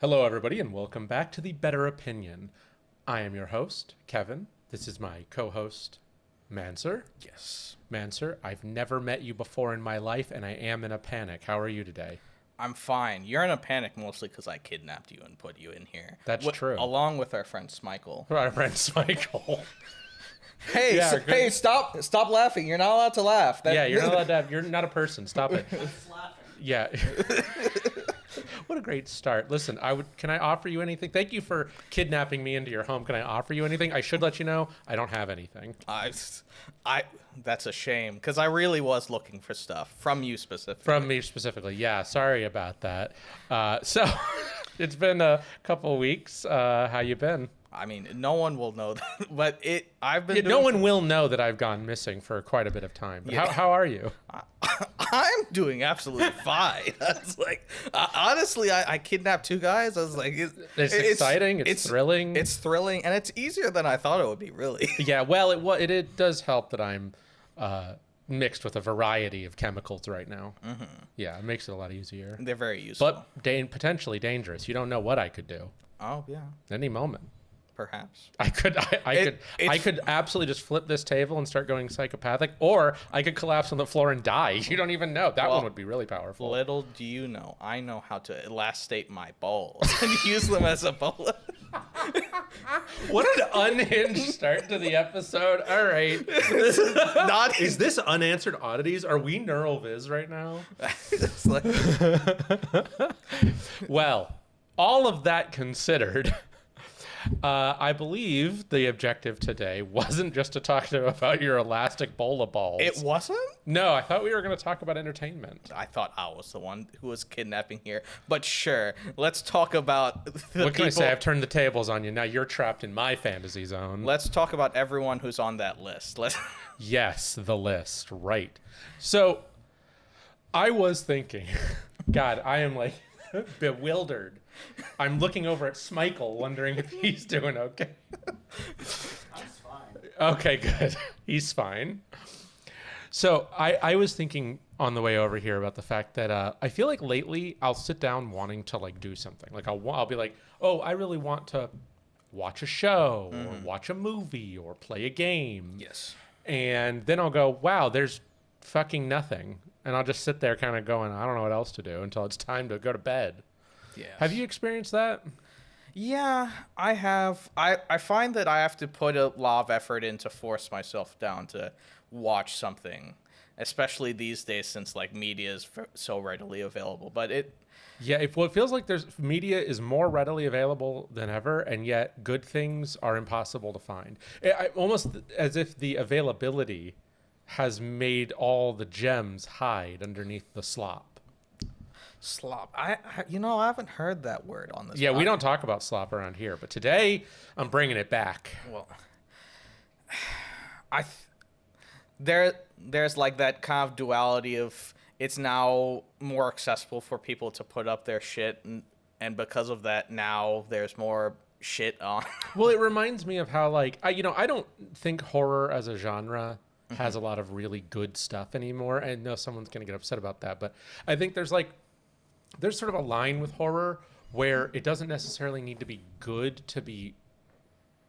Hello, everybody, and welcome back to The Better Opinion. I am your host, Kevin. This is my co-host, Manser. Yes. Manser, I've never met you before in my life, and I am in a panic. How are you today? I'm fine. You're in a panic mostly because I kidnapped you and put you in here. That's true. Along with our friend Smichael. Our friend Smichael. Hey, Yeah, hey, stop laughing. You're not allowed to laugh. Yeah, you're not allowed to have, you're not a person. Stop it. Yeah. What a great start. Listen, can I offer you anything? Thank you for kidnapping me into your home. Can I offer you anything? I should let you know I don't have anything. That's a shame because I really was looking for stuff from you specifically. From me specifically. Yeah, sorry about that. So it's been a couple weeks. How you been? I mean, no one will know that, but no one will know that I've gone missing for quite a bit of time. But Yeah. how are you? I'm doing absolutely fine. I was like, honestly, I kidnapped two guys. I was like, It's exciting. It's thrilling. It's thrilling, and it's easier than I thought it would be, really. Yeah, well, it does help that I'm mixed with a variety of chemicals right now. Mm-hmm. Yeah, it makes it a lot easier. They're very useful. But potentially dangerous. You don't know what I could do. Oh, yeah. Any moment. Perhaps. I could absolutely just flip this table and start going psychopathic, or I could collapse on the floor and die. You don't even know. That one would be really powerful. Little do you know, I know how to elastate my balls and use them as a bullet. What an unhinged start to the episode. All right. Is this unanswered oddities? Are we neural viz right now? It's like... Well, all of that considered, I believe the objective today wasn't just to talk about your elastic bowl of balls. It wasn't? No, I thought we were going to talk about entertainment. I thought I was the one who was kidnapping here. But sure, let's talk about What can I say? I've turned the tables on you. Now you're trapped in my fantasy zone. Let's talk about everyone who's on that list. Yes, the list. Right. So I was thinking, God, I am like bewildered. I'm looking over at Smichael, wondering if he's doing okay. That's fine. Okay, good. He's fine. So I was thinking on the way over here about the fact that I feel like lately I'll sit down wanting to like do something. Like I'll be like, oh, I really want to watch a show or watch a movie or play a game. Yes. And then I'll go, wow, there's fucking nothing. And I'll just sit there kind of going, I don't know what else to do until it's time to go to bed. Yes. Have you experienced that? Yeah, I have. I find that I have to put a lot of effort in to force myself down to watch something, especially these days since like media is so readily available. But it feels like media is more readily available than ever, and yet good things are impossible to find. Almost as if the availability has made all the gems hide underneath the slop. Slop. I haven't heard that word on this. Yeah, we don't talk about slop around here, but today I'm bringing it back. Well, there's like that kind of duality of it's now more accessible for people to put up their shit, and because of that, now there's more shit on. Well, it reminds me of how like I don't think horror as a genre has a lot of really good stuff anymore. I know someone's gonna get upset about that, but I think there's sort of a line with horror where it doesn't necessarily need to be good to be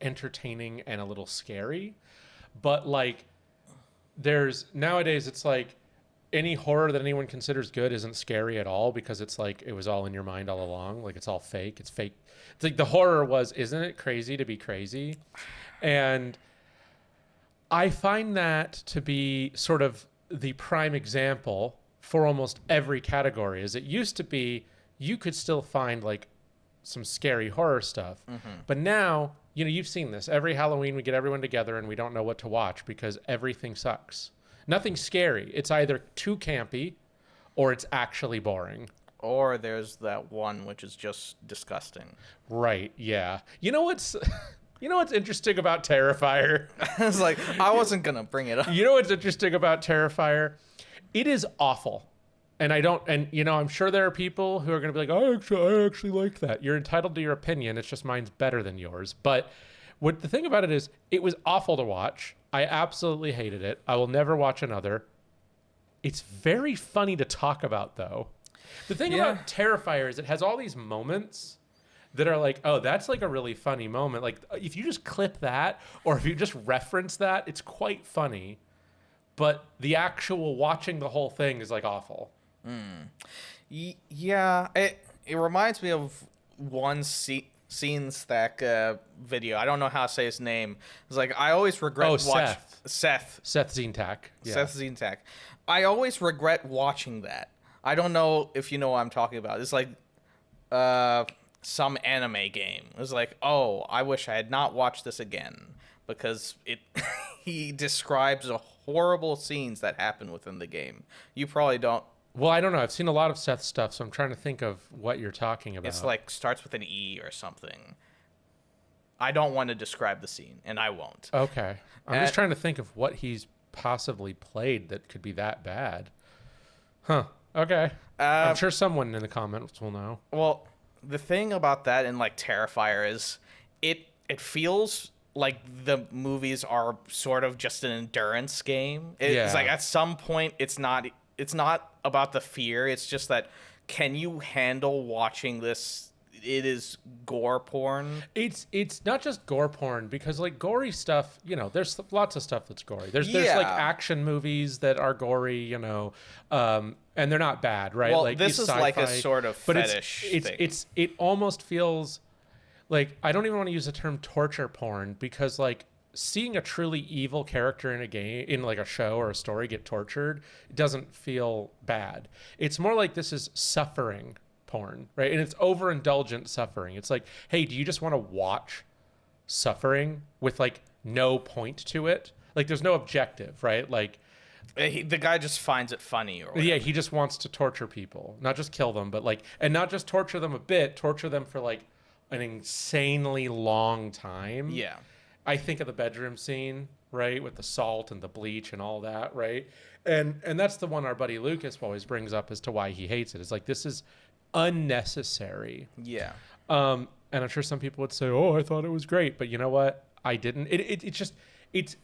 entertaining and a little scary. But like nowadays it's like any horror that anyone considers good isn't scary at all because it's like it was all in your mind all along. Like it's all fake. It's fake. It's like the horror was, isn't it crazy to be crazy? And I find that to be sort of the prime example for almost every category. As it used to be, you could still find like some scary horror stuff. But now, you've seen this. Every Halloween we get everyone together and we don't know what to watch because everything sucks. Nothing's scary. It's either too campy or it's actually boring. Or there's that one which is just disgusting. Right, yeah. You know what's interesting about Terrifier? I was like, I wasn't going to bring it up. You know what's interesting about Terrifier? It is awful. And I'm sure there are people who are going to be like, I actually like that. You're entitled to your opinion. It's just mine's better than yours. But the thing about it is, it was awful to watch. I absolutely hated it. I will never watch another. It's very funny to talk about, though. The thing about Terrifier is it has all these moments that are like, oh, that's like a really funny moment. Like if you just clip that or if you just reference that, it's quite funny. But the actual watching the whole thing is like awful. Yeah, it reminds me of one scene stack video. I don't know how to say his name. It's like I always regret Seth Zintak. Yeah. Seth Zintak. I always regret watching that. I don't know if you know what I'm talking about. It's like some anime game. It was like, oh, I wish I had not watched this again because it he describes the horrible scenes that happen within the game. You probably don't. Well, I don't know. I've seen a lot of Seth stuff, so I'm trying to think of what you're talking about. It's like starts with an E or something. I don't want to describe the scene, and I won't. Okay. I'm just trying to think of what he's possibly played that could be that bad. Huh. Okay. I'm sure someone in the comments will know. Well, the thing about that in like Terrifier is it feels like the movies are sort of just an endurance game. It's like at some point it's not about the fear. It's just that can you handle watching this? It is gore porn. It's not just gore porn because like gory stuff, you know, there's lots of stuff that's gory. There's like action movies that are gory, you know, and they're not bad, right? Well, like this is sci-fi, like a sort of but fetish thing. It almost feels like I don't even want to use the term torture porn because like seeing a truly evil character in a game, in like a show or a story get tortured, doesn't feel bad. It's more like this is suffering porn, right? And it's overindulgent suffering. It's like, hey, do you just want to watch suffering with like no point to it? Like there's no objective, right? Like the guy just finds it funny or whatever. Yeah, he just wants to torture people, not just kill them, but like, and not just torture them a bit, torture them for like an insanely long time. Yeah. I think of the bedroom scene, right, with the salt and the bleach and all that, right? And that's the one our buddy Lucas always brings up as to why he hates it. It's like, this is unnecessary. Yeah. And I'm sure some people would say, oh, I thought it was great. But you know what? I didn't. It's just, it's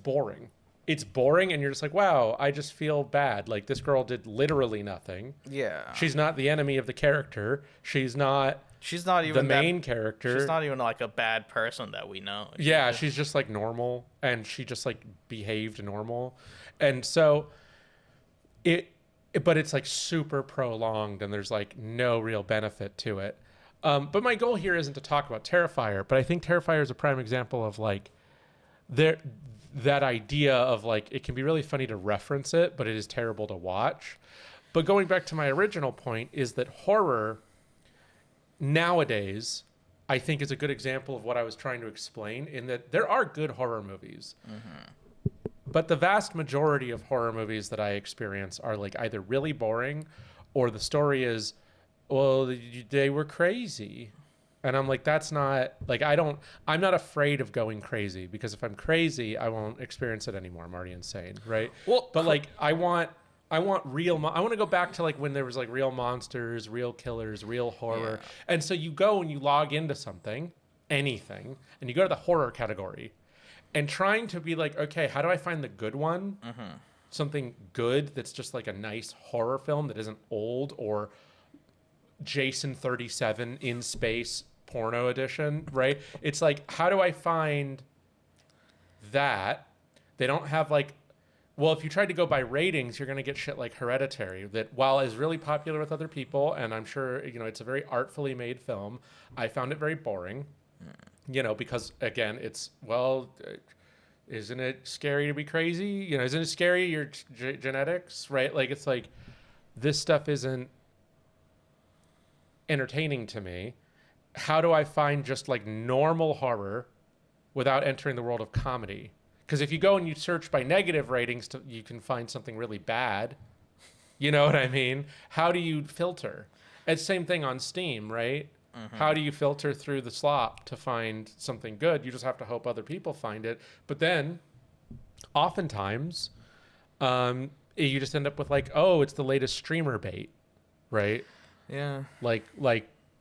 boring. It's boring. And you're just like, wow, I just feel bad. Like this girl did literally nothing. Yeah. She's not the enemy of the character. She's not even the main character. She's not even like a bad person that we know. She's just like normal, and she just like behaved normal, and so but it's like super prolonged, and there's like no real benefit to it. But my goal here isn't to talk about Terrifier, but I think Terrifier is a prime example of like that idea of like it can be really funny to reference it, but it is terrible to watch. But going back to my original point is that horror nowadays, I think is a good example of what I was trying to explain in that there are good horror movies. Mm-hmm. But the vast majority of horror movies that I experience are like either really boring or the story is, well, they were crazy. And I'm like, that's not like, I'm not afraid of going crazy because if I'm crazy, I won't experience it anymore. I'm already insane. Right. Well, but like, I want real, I want to go back to like when there was like real monsters, real killers, real horror. Yeah. And so you go and you log into something, anything, and you go to the horror category and trying to be like, okay, how do I find the good one? Mm-hmm. Something good that's just like a nice horror film that isn't old or Jason 37 in space porno edition, right? It's like, how do I find that? They don't have like, well, if you tried to go by ratings, you're going to get shit like Hereditary that while is really popular with other people, and I'm sure, you know, it's a very artfully made film, I found it very boring, you know, because again, it's, well, isn't it scary to be crazy? You know, isn't it scary, your genetics, right? Like, it's like, this stuff isn't entertaining to me. How do I find just like normal horror without entering the world of comedy? Because if you go and you search by negative ratings, you can find something really bad. You know what I mean? How do you filter? It's the same thing on Steam, right? Mm-hmm. How do you filter through the slop to find something good? You just have to hope other people find it. But then, oftentimes, you just end up with like, oh, it's the latest streamer bait, right? Yeah. Like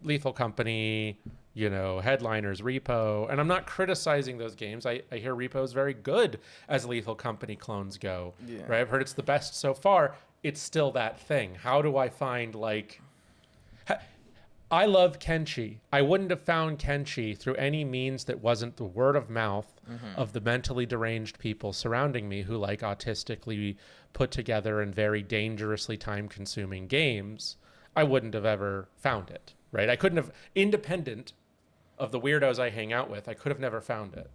Lethal Company, you know, Headliners, Repo. And I'm not criticizing those games. I hear Repo is very good as Lethal Company clones go. Yeah. Right? I've heard it's the best so far. It's still that thing. How do I find like... I love Kenshi. I wouldn't have found Kenshi through any means that wasn't the word of mouth of the mentally deranged people surrounding me who like autistically put together and very dangerously time-consuming games. I wouldn't have ever found it, right? I couldn't have, independent of the weirdos I hang out with, I could have never found it.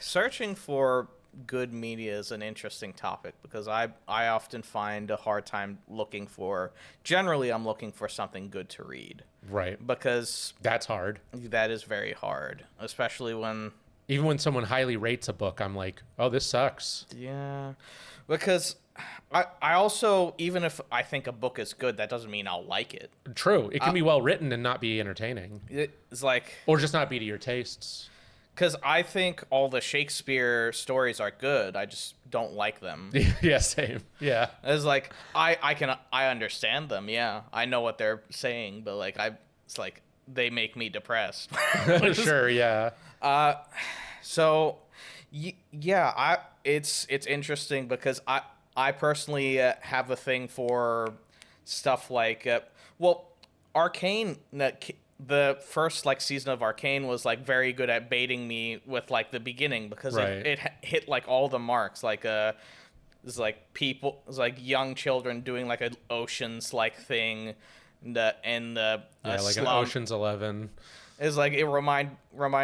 Searching for good media is an interesting topic because I often find a hard time looking for, generally I'm looking for something good to read. Right. Because That's hard. that is very hard, especially when, Even when someone highly rates a book, I'm like, oh, this sucks. yeah, because I also, even if I think a book is good, that doesn't mean I'll like it. True. It can be well written and not be entertaining. It's like, Or just not be to your tastes. because I think all the Shakespeare stories are good, I just don't like them. Yeah, same. Yeah. It's like I understand them, yeah. I know what they're saying, but like it's like they make me depressed. Sure, yeah. So yeah, it's interesting because I personally have a thing for stuff like well, Arcane. The first like season of Arcane was like very good at baiting me with like the beginning because Right. it hit like all the marks. Like it's like people, it's like young children doing like an Oceans like thing, and Yeah, like an slum. Ocean's 11. Is like it remind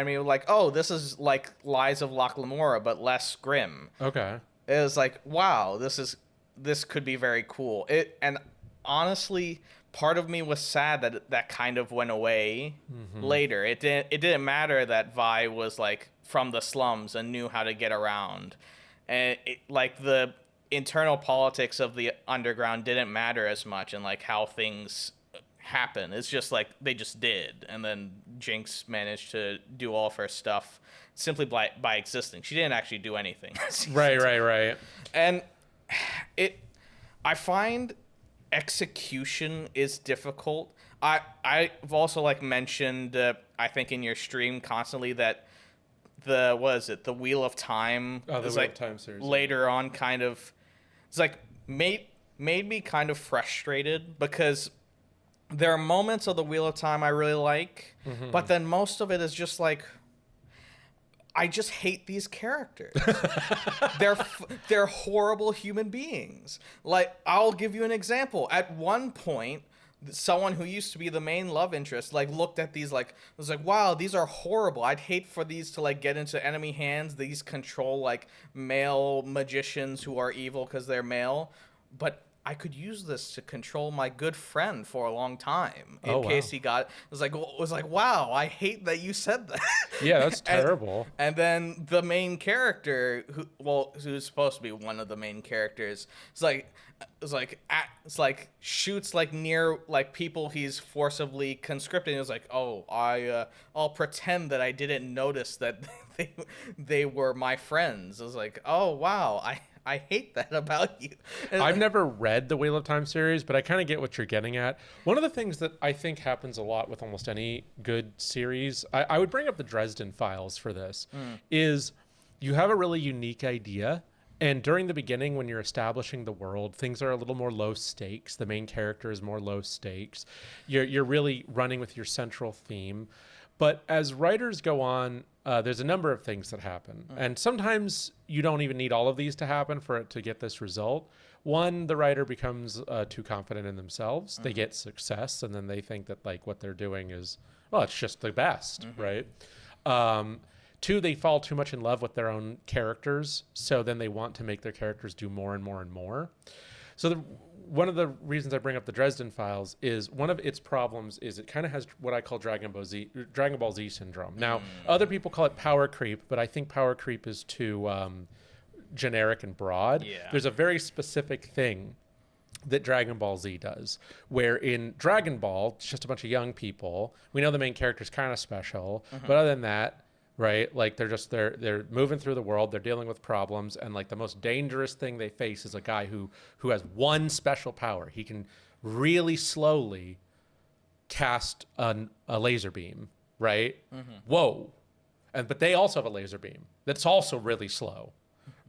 me of like, oh, this is like Lies of Locke Lamora but less grim. Okay. It was like, wow, this could be very cool. And honestly, part of me was sad that that kind of went away later. It didn't matter that Vi was like from the slums and knew how to get around, and like the internal politics of the underground didn't matter as much, and like how things happen. It's just like they just did, and then Jinx managed to do all of her stuff simply by existing. She didn't actually do anything. Right. And I find execution is difficult. I've also like mentioned I think in your stream constantly that the Wheel of Time Oh, the is Wheel like of Time series. later on kind of, it's like made me kind of frustrated because there are moments of the Wheel of Time I really like, but then most of it is just like, I just hate these characters. They're horrible human beings. Like, I'll give you an example. At one point, someone who used to be the main love interest like looked at these like was like, wow, these are horrible. I'd hate for these to like get into enemy hands. These control like male magicians who are evil because they're male, but I could use this to control my good friend for a long time in case he got. It was like, wow, I hate that you said that. Yeah, that's terrible. And then the main character, who's supposed to be one of the main characters, it's like shoots like near like people he's forcibly conscripting. It was like, oh, I'll pretend that I didn't notice that they were my friends. I was like, oh wow, I hate that about you. And I've never read the Wheel of Time series, but I kind of get what you're getting at. One of the things that I think happens a lot with almost any good series, I would bring up the Dresden Files for this, is you have a really unique idea. And during the beginning, when you're establishing the world, things are a little more low stakes. The main character is more low stakes. You're really running with your central theme. But as writers go on, there's a number of things that happen. And sometimes you don't even need all of these to happen for it to get this result. One, the writer becomes too confident in themselves. They get success, and then they think that like what they're doing is, well, it's just the best, right? Two, they fall too much in love with their own characters. So then they want to make their characters do more and more and more. So one of the reasons I bring up the Dresden Files is one of its problems is it kind of has what I call Dragon Ball Z syndrome. Now, other people call it power creep, but I think power creep is too generic and broad. Yeah. There's a very specific thing that Dragon Ball Z does, where in Dragon Ball, it's just a bunch of young people. We know the main character's kind of special, but other than that, right? Like they're moving through the world, they're dealing with problems, and like the most dangerous thing they face is a guy who has one special power. He can really slowly cast a laser beam, right? Whoa. But they also have a laser beam that's also really slow,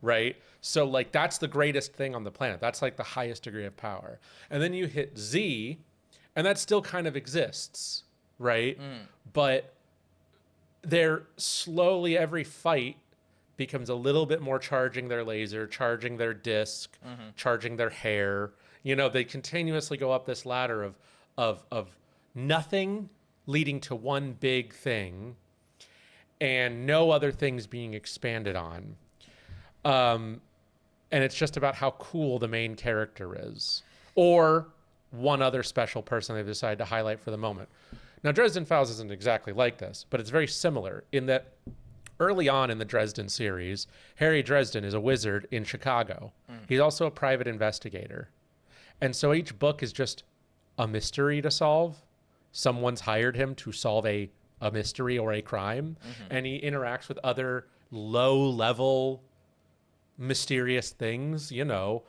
right? So like that's the greatest thing on the planet. That's like the highest degree of power. And then you hit Z, And that still kind of exists, right? But they're slowly, every fight becomes a little bit more charging their laser, charging their disc, charging their hair. You know, they continuously go up this ladder of nothing leading to one big thing and no other things being expanded on. And it's just about how cool the main character is, or one other special person they've decided to highlight for the moment. Now, Dresden Files isn't exactly like this, but it's very similar in that early on in the Dresden series, Harry Dresden is a wizard in Chicago. He's also a private investigator. And so each book is just a mystery to solve. Someone's hired him to solve a mystery or a crime, and he interacts with other low-level mysterious things, you know,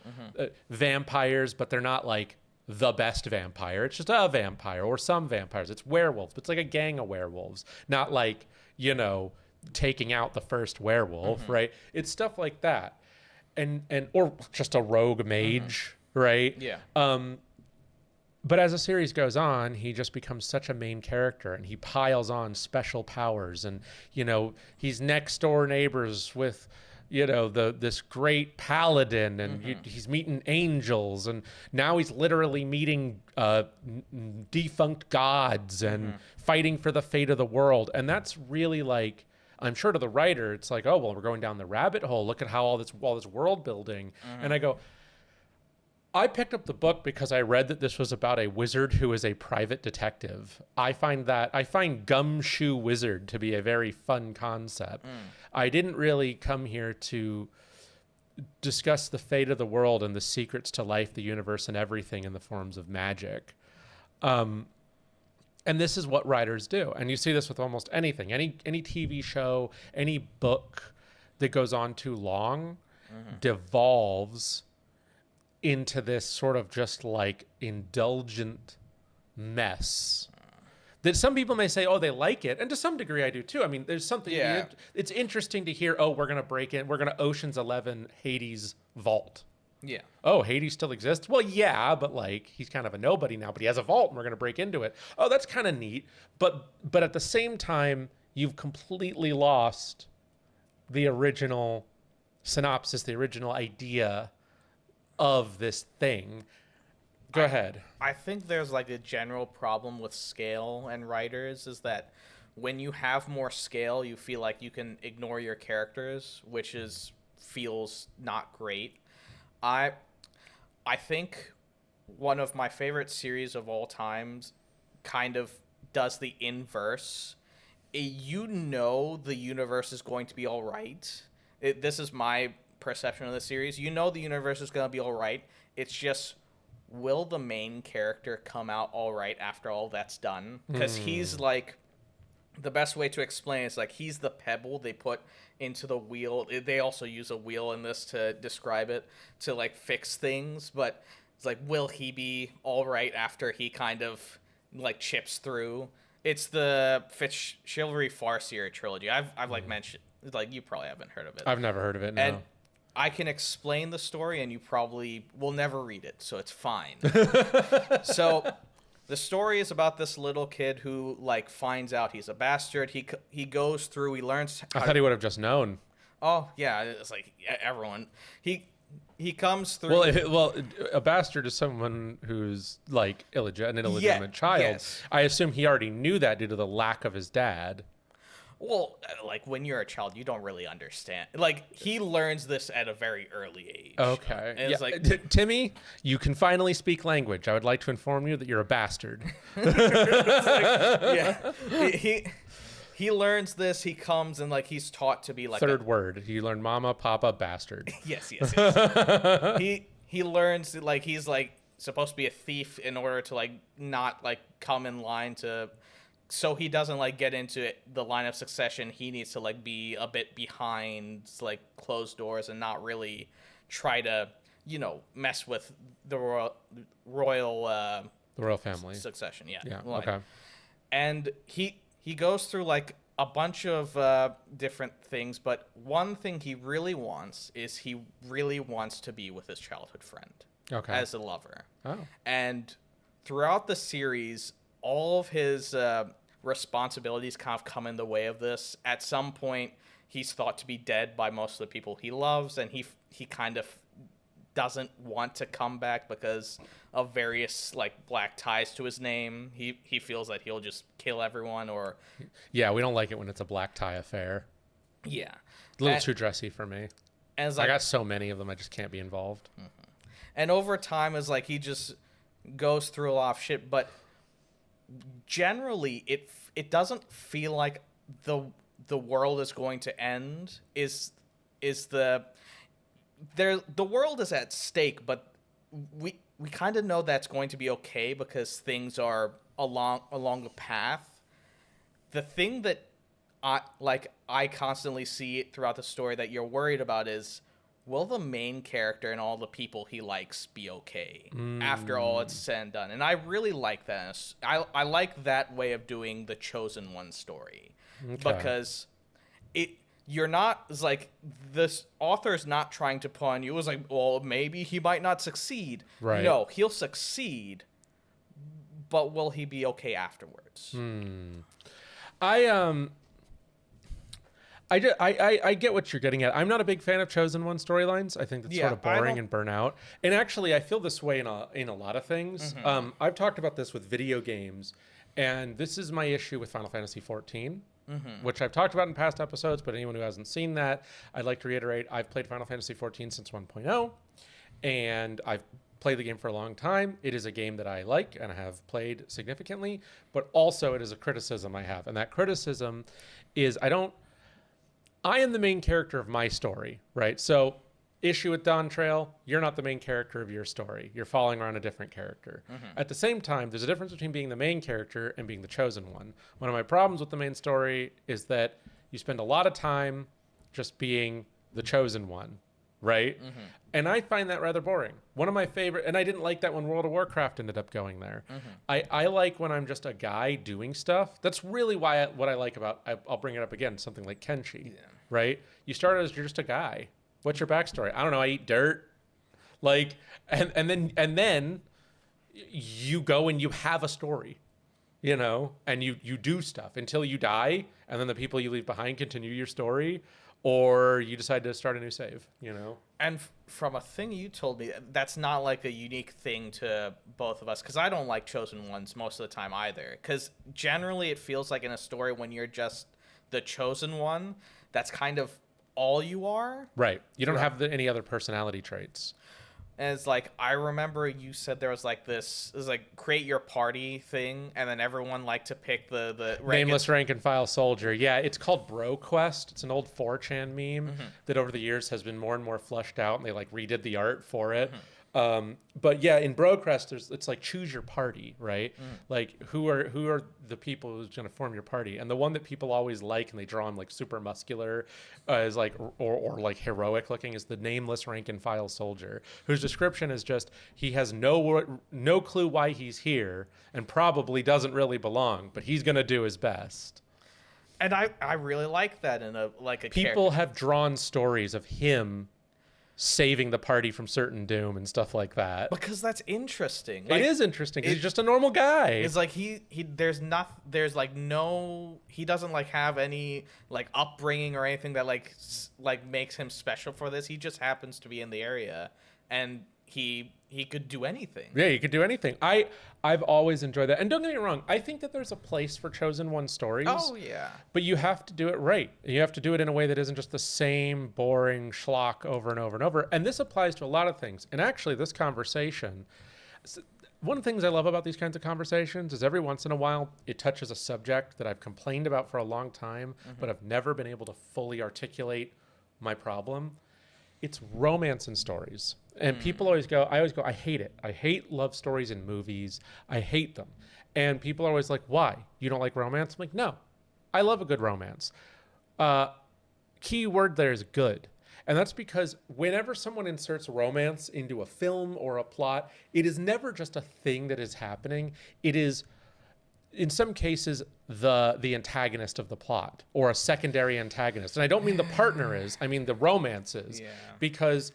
vampires, but they're not like the best vampire. It's just a vampire, or some vampires. It's werewolves. It's like a gang of werewolves, not like, you know, taking out the first werewolf, right? It's stuff like that. And or just a rogue mage, right? Yeah. But as the series goes on, he just becomes such a main character, and he piles on special powers, and, you know, he's next door neighbors with, you know, this great paladin, and he's meeting angels, and now he's literally meeting defunct gods and fighting for the fate of the world. And that's really, like, I'm sure to the writer, it's like, oh, well, we're going down the rabbit hole. Look at how all this world building. And I go, I picked up the book because I read that this was about a wizard who is a private detective. I find Gumshoe Wizard to be a very fun concept. I didn't really come here to discuss the fate of the world and the secrets to life, the universe, and everything in the forms of magic. And this is what writers do. And you see this with almost anything, any TV show, any book that goes on too long devolves into this sort of just like indulgent mess that some people may say, oh, they like it. And to some degree I do too. I mean, there's something, it's interesting to hear, oh, we're going to break in, we're going to Ocean's 11 Hades vault. Yeah. Oh, Hades still exists? Well, yeah, but like he's kind of a nobody now, but he has a vault and we're going to break into it. Oh, that's kind of neat. But at the same time, you've completely lost the original synopsis, the original idea of this thing. Go ahead. I think there's like a general problem with scale and writers is that when you have more scale, you feel like you can ignore your characters, which feels not great. I think one of my favorite series of all times kind of does the inverse. You know the universe is going to be all right. This is my perception of the series. You know the universe is going to be all right. It's just, will the main character come out all right after all that's done? Because he's like, the best way to explain is like he's the pebble they put into the wheel. They also use a wheel in this to describe it, to like fix things. But it's like, will he be all right after he kind of like chips through? It's the Chivalry Farseer trilogy. I've like mentioned, like, you probably haven't heard of it. I've never heard of it. No. And I can explain the story, and you probably will never read it, so it's fine. So the story is about this little kid who like finds out he's a bastard. He goes through. He learns. I thought he would have just known. Oh yeah, it's like everyone. He comes through. Well, a bastard is someone who's like an illegitimate child. Yes. I assume he already knew that due to the lack of his dad. Well, like when you're a child, you don't really understand. Like he learns this at a very early age. Okay. And it's like, Timmy, you can finally speak language. I would like to inform you that you're a bastard. yeah. He learns this. He comes and like he's taught to be like Third word. He learned mama, papa, bastard. Yes. He learns that like he's like supposed to be a thief in order to like not like come in line to. So he doesn't like get into the line of succession. He needs to like be a bit behind like closed doors and not really try to, you know, mess with the royal family succession. Yeah. Like, okay. And he goes through like a bunch of different things, but one thing he really wants is he really wants to be with his childhood friend. Okay. As a lover. Oh. And throughout the series, all of his responsibilities kind of come in the way of this. At some point, he's thought to be dead by most of the people he loves, and he kind of doesn't want to come back because of various like black ties to his name. He feels that he'll just kill everyone, or Yeah, we don't like it when it's a black tie affair. yeah, A little and, too dressy for me. and it's I like, got so many of them, I just can't be involved. and over time is like he just goes through a lot of shit, but generally it doesn't feel like the world is going to end. The world is at stake, but we kind of know that's going to be okay because things are along the path. The thing that I constantly see throughout the story that you're worried about is, will the main character and all the people he likes be okay after all it's said and done? And I really like that. I like that way of doing the Chosen One story, because you're not, it's like, this author's not trying to put on you. It was like, well, maybe he might not succeed. Right. No, he'll succeed, but will he be okay afterwards? I get what you're getting at. I'm not a big fan of Chosen One storylines. I think that's Yeah, sort of I boring don't- and burnout. And actually, I feel this way in a lot of things. I've talked about this with video games, and this is my issue with Final Fantasy 14. Which I've talked about in past episodes, but anyone who hasn't seen that, I'd like to reiterate, I've played Final Fantasy 14 since 1.0, and I've played the game for a long time. It is a game that I like and I have played significantly, but also it is a criticism I have. And that criticism is I am the main character of my story, right? So issue with Dawn Trail, you're not the main character of your story. You're following around a different character. At the same time, there's a difference between being the main character and being the chosen one. One of my problems with the main story is that you spend a lot of time just being the chosen one, right? And I find that rather boring. One of my favorite, and I didn't like that when World of Warcraft ended up going there. I like when I'm just a guy doing stuff. That's really what I like about, I'll bring it up again, something like Kenshi, right? You start as you're just a guy. What's your backstory? I don't know. I eat dirt. Like, and then you go and you have a story, you know, and you do stuff until you die, and then the people you leave behind continue your story, or you decide to start a new save, you know. And from a thing you told me, that's not like a unique thing to both of us, because I don't like Chosen Ones most of the time either. Because generally it feels like in a story when you're just the Chosen One, that's kind of all you are. Right. You don't have any other personality traits. And it's like, I remember you said there was like this like create your party thing, and then everyone liked to pick the Nameless rank and file soldier. Yeah, it's called Bro Quest. It's an old 4chan meme that over the years has been more and more fleshed out, and they like redid the art for it. But yeah, in Bro Quest, it's like choose your party, right? Like who are the people who's going to form your party? And the one that people always like, and they draw him like super muscular, is like or like heroic looking, is the nameless rank and file soldier, whose description is just he has no clue why he's here and probably doesn't really belong, but he's going to do his best. And I really like that in a People have drawn stories of him saving the party from certain doom and stuff like that. because that's interesting. It is interesting because he's just a normal guy. It's like he there's no he doesn't like have any like upbringing or anything that like makes him special for this. He just happens to be in the area, and he could do anything. Yeah, you could do anything. I've always enjoyed that. And don't get me wrong, I think that there's a place for Chosen One stories. Oh yeah. But you have to do it right. You have to do it in a way that isn't just the same boring schlock over and over and over. And this applies to a lot of things. And actually, this conversation, one of the things I love about these kinds of conversations is every once in a while, it touches a subject that I've complained about for a long time, but I've never been able to fully articulate my problem. It's romance and stories. And people always go, I hate it. I hate love stories in movies. I hate them. And people are always like, why? You don't like romance? I'm like, no, I love a good romance. Key word there is good. And that's because whenever someone inserts romance into a film or a plot, it is never just a thing that is happening. It is, in some cases, the antagonist of the plot or a secondary antagonist. And I don't mean the partner is, I mean the romance is. Yeah. Because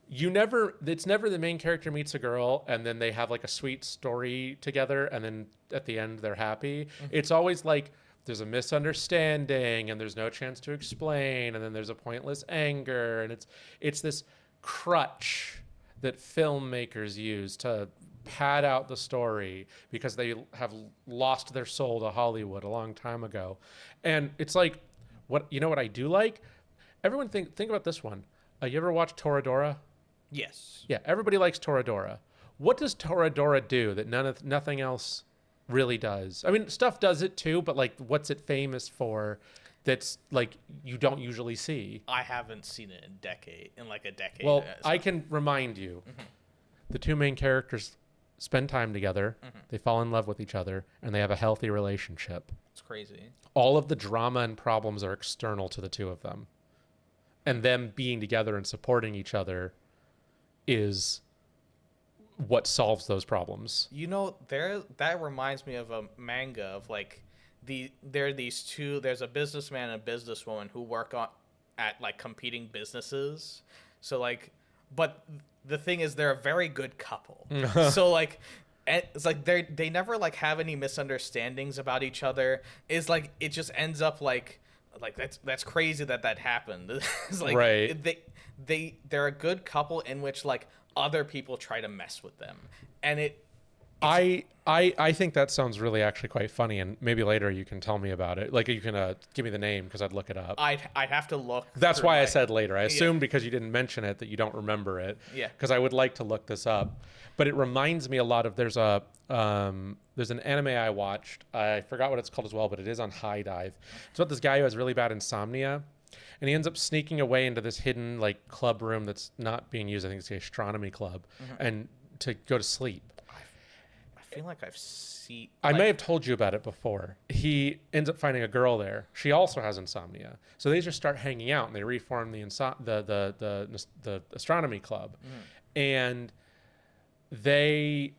it's never the main character meets a girl and then they have like a sweet story together and then at the end they're happy. It's always like there's a misunderstanding and there's no chance to explain and then there's a pointless anger and it's this crutch that filmmakers use to pad out the story because they have lost their soul to Hollywood a long time ago. And it's like, what I do like? Everyone think about this one. You ever watch Toradora? Yes. Yeah, everybody likes Toradora. What does Toradora do that nothing else really does? I mean, stuff does it too, but like, what's it famous for? That's like you don't usually see. I haven't seen it in like a decade. Well, I can remind you, the two main characters spend time together, they fall in love with each other, and they have a healthy relationship. It's crazy. All of the drama and problems are external to the two of them. And them being together and supporting each other is what solves those problems. That reminds me of a manga of like there are these two. There's a businessman and a businesswoman who work at like competing businesses. So like, but the thing is, they're a very good couple. So like, it's like they never like have any misunderstandings about each other. It's like it just ends up like that's crazy that happened. It's like right. They're a good couple in which like other people try to mess with them, and I think that sounds really actually quite funny, and maybe later you can tell me about it. Like you can give me the name because I'd look it up. I'd have to look. That's why I said later. I assumed because you didn't mention it that you don't remember it. Yeah. Because I would like to look this up, but it reminds me a lot of there's an anime I watched. I forgot what it's called as well, but it is on High Dive. It's about this guy who has really bad insomnia, and he ends up sneaking away into this hidden like club room that's not being used. I think it's the astronomy club, and to go to sleep. I feel like I've seen. I may have told you about it before. He ends up finding a girl there. She also has insomnia, so they just start hanging out and they reform the astronomy club, and they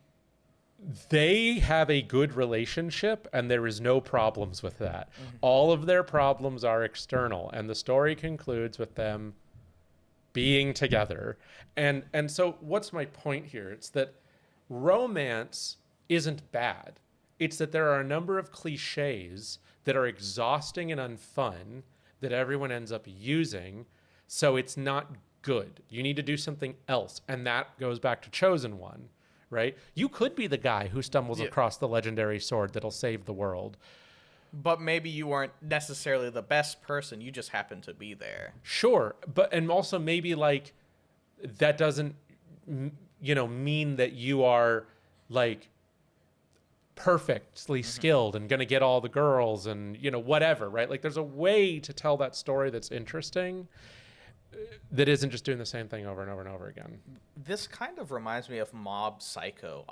have a good relationship and there is no problems with that. All of their problems are external, and the story concludes with them being together. And so what's my point here? It's that romance isn't bad. It's that there are a number of cliches that are exhausting and unfun that everyone ends up using, so it's not good. You need to do something else, and that goes back to Chosen One, right? You could be the guy who stumbles across the legendary sword that'll save the world. But maybe you weren't necessarily the best person. You just happened to be there. Sure, and also maybe like that doesn't mean that you are like perfectly skilled and going to get all the girls and whatever, right? Like there's a way to tell that story that's interesting that isn't just doing the same thing over and over and over again. This kind of reminds me of Mob Psycho.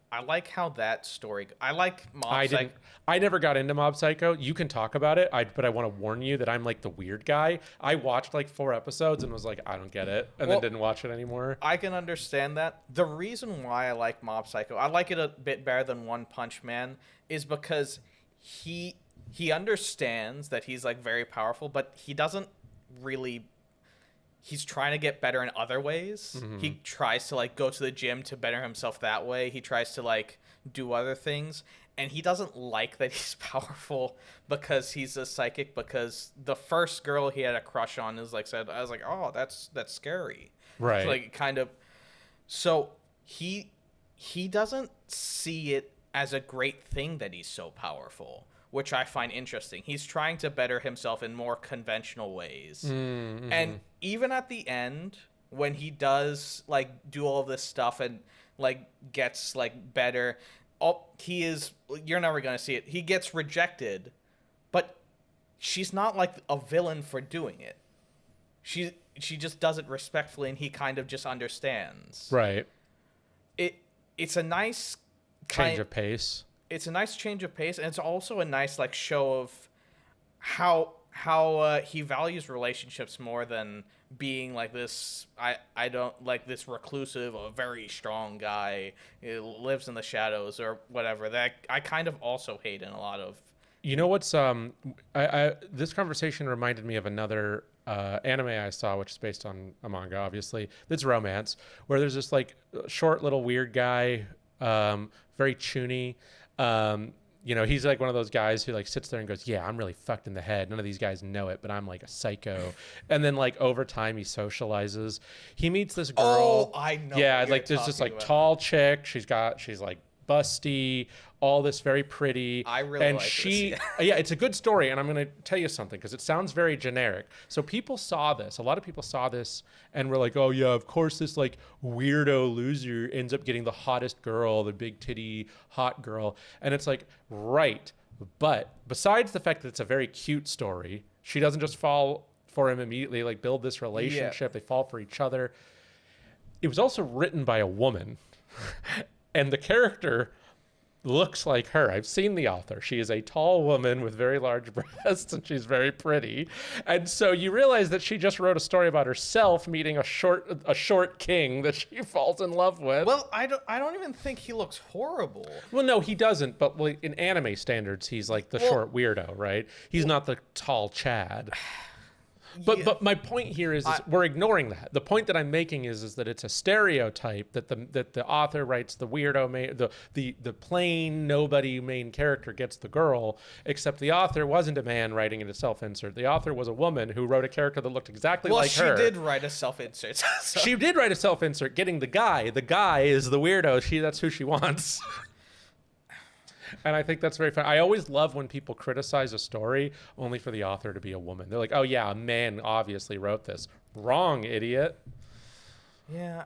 I like how that story. I like Mob Psycho. I never got into Mob Psycho. You can talk about it, but I want to warn you that I'm like the weird guy. I watched like 4 episodes and was like, I don't get it, and then didn't watch it anymore. I can understand that. The reason why I like Mob Psycho, I like it a bit better than One Punch Man, is because he understands that he's like very powerful, but he doesn't really. He's trying to get better in other ways. He tries to like go to the gym to better himself that way. He tries to like do other things, and he doesn't like that he's powerful because he's a psychic. Because the first girl he had a crush on is like said, I was like, oh, that's scary, right? Like kind of. So he doesn't see it as a great thing that he's so powerful, which I find interesting. He's trying to better himself in more conventional ways. And even at the end, when he does like do all this stuff and like gets like better, you're never going to see it. He gets rejected, but she's not like a villain for doing it. She just does it respectfully, and he kind of just understands. Right. It's a nice change of pace. It's a nice change of pace, and it's also a nice like show of how he values relationships more than being like this. I don't like this reclusive, a very strong guy who lives in the shadows or whatever. That I kind of also hate in a lot of. What's this conversation reminded me of another anime I saw, which is based on a manga, obviously. It's romance, where there's this like short little weird guy, very chuny. He's like one of those guys who like sits there and goes, "Yeah, I'm really fucked in the head. None of these guys know it, but I'm like a psycho." And then like over time, he socializes. He meets this girl. Oh, I know. Yeah, what like you're there's this talking like about. tall chick. She's like busty, all this very pretty. I really and like this, she, yeah. yeah, it's a good story, and I'm gonna tell you something because it sounds very generic. So people saw this. A lot of people saw this and were like, "Oh yeah, of course this like weirdo loser ends up getting the hottest girl, the big titty hot girl," and it's like, right. But besides the fact that it's a very cute story, she doesn't just fall for him immediately. Like build this relationship, they fall for each other. It was also written by a woman. And the character looks like her. I've seen the author. She is a tall woman with very large breasts, and she's very pretty. And so you realize that she just wrote a story about herself meeting a short king that she falls in love with. Well, I don't even think he looks horrible. Well, no, he doesn't. But like, in anime standards, he's like the short weirdo, right? He's not the tall Chad. But my point here is we're ignoring that. The point that I'm making is that it's a stereotype that the author writes the weirdo the plain nobody main character gets the girl, except the author wasn't a man writing in a self-insert. The author was a woman who wrote a character that looked exactly like her. Well, she did write a self-insert. So. She did write a self-insert, getting the guy. The guy is the weirdo. That's who she wants. And I think that's very fun. I always love when people criticize a story only for the author to be a woman. They're like, "Oh yeah, a man obviously wrote this." Wrong, idiot. Yeah,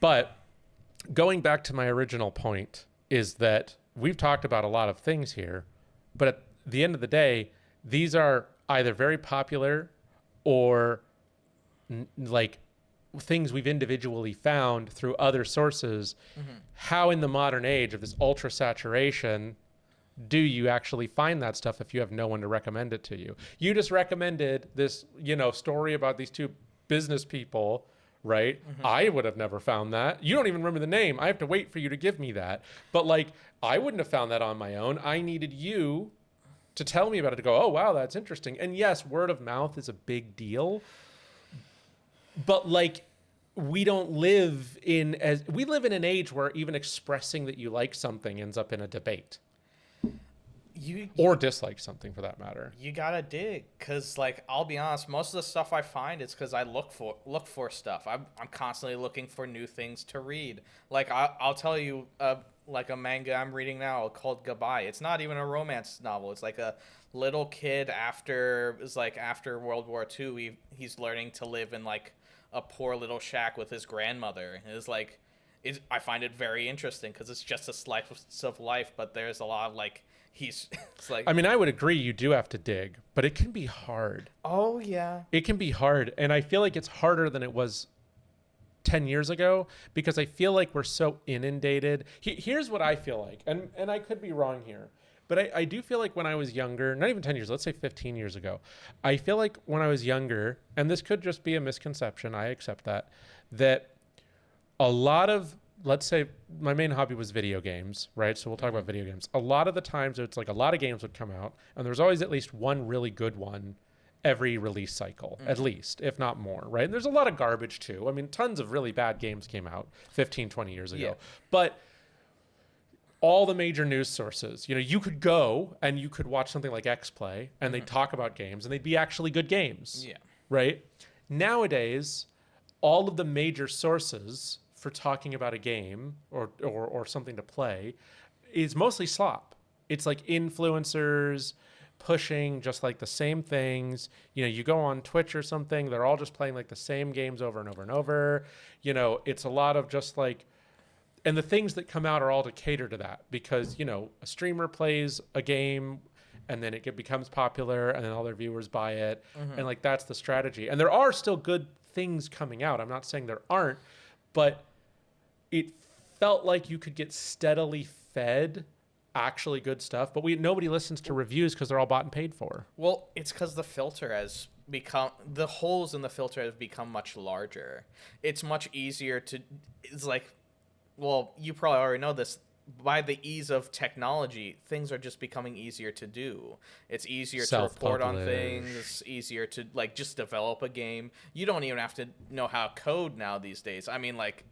But going back to my original point is that we've talked about a lot of things here, but at the end of the day, these are either very popular or like things we've individually found through other sources. How in the modern age of this ultra saturation do you actually find that stuff if you have no one to recommend it to you? You just recommended this, story about these two business people, right? I would have never found that. You don't even remember the name. I have to wait for you to give me that. But like, I wouldn't have found that on my own. I needed you to tell me about it, to go, "Oh wow, that's interesting." And yes, word of mouth is a big deal. But like, we live in an age where even expressing that you like something ends up in a debate, or dislike something for that matter. You gotta dig, cause like I'll be honest, most of the stuff I find it's because I look for stuff. I'm constantly looking for new things to read. Like I'll tell you, like a manga I'm reading now called Goodbye. It's not even a romance novel. It's like a little kid after World War II. He's learning to live in like a poor little shack with his grandmother. I find it very interesting because it's just a slice of life, but there's a lot of like it's like. I mean, I would agree you do have to dig, but it can be hard. Oh yeah. It can be hard, and I feel like it's harder than it was 10 years ago because I feel like we're so inundated. Here's what I feel like, and I could be wrong here, but I do feel like when I was younger, not even 10 years, let's say 15 years ago, I feel like when I was younger, and this could just be a misconception, I accept that a lot of, let's say my main hobby was video games, right? So we'll talk about video games. A lot of the times it's like a lot of games would come out, and there's always at least one really good one every release cycle, at least, if not more, right? And there's a lot of garbage too. I mean, tons of really bad games came out 15, 20 years ago. Yeah. But all the major news sources, you could go and you could watch something like X Play and they'd talk about games and they'd be actually good games. Yeah. Right? Nowadays, all of the major sources for talking about a game or something to play is mostly slop. It's like influencers pushing just like the same things. You go on Twitch or something, they're all just playing like the same games over and over and over. It's a lot of just like, and the things that come out are all to cater to that because, a streamer plays a game and then it becomes popular and then all their viewers buy it. And like, that's the strategy. And there are still good things coming out. I'm not saying there aren't, but it felt like you could get steadily fed actually good stuff, but nobody listens to reviews because they're all bought and paid for. Well, it's because the holes in the filter have become much larger. It's much easier it's like, well, you probably already know this. by the ease of technology, things are just becoming easier to do. It's easier to report on things. It's easier to like just develop a game. You don't even have to know how to code now these days. I mean, like,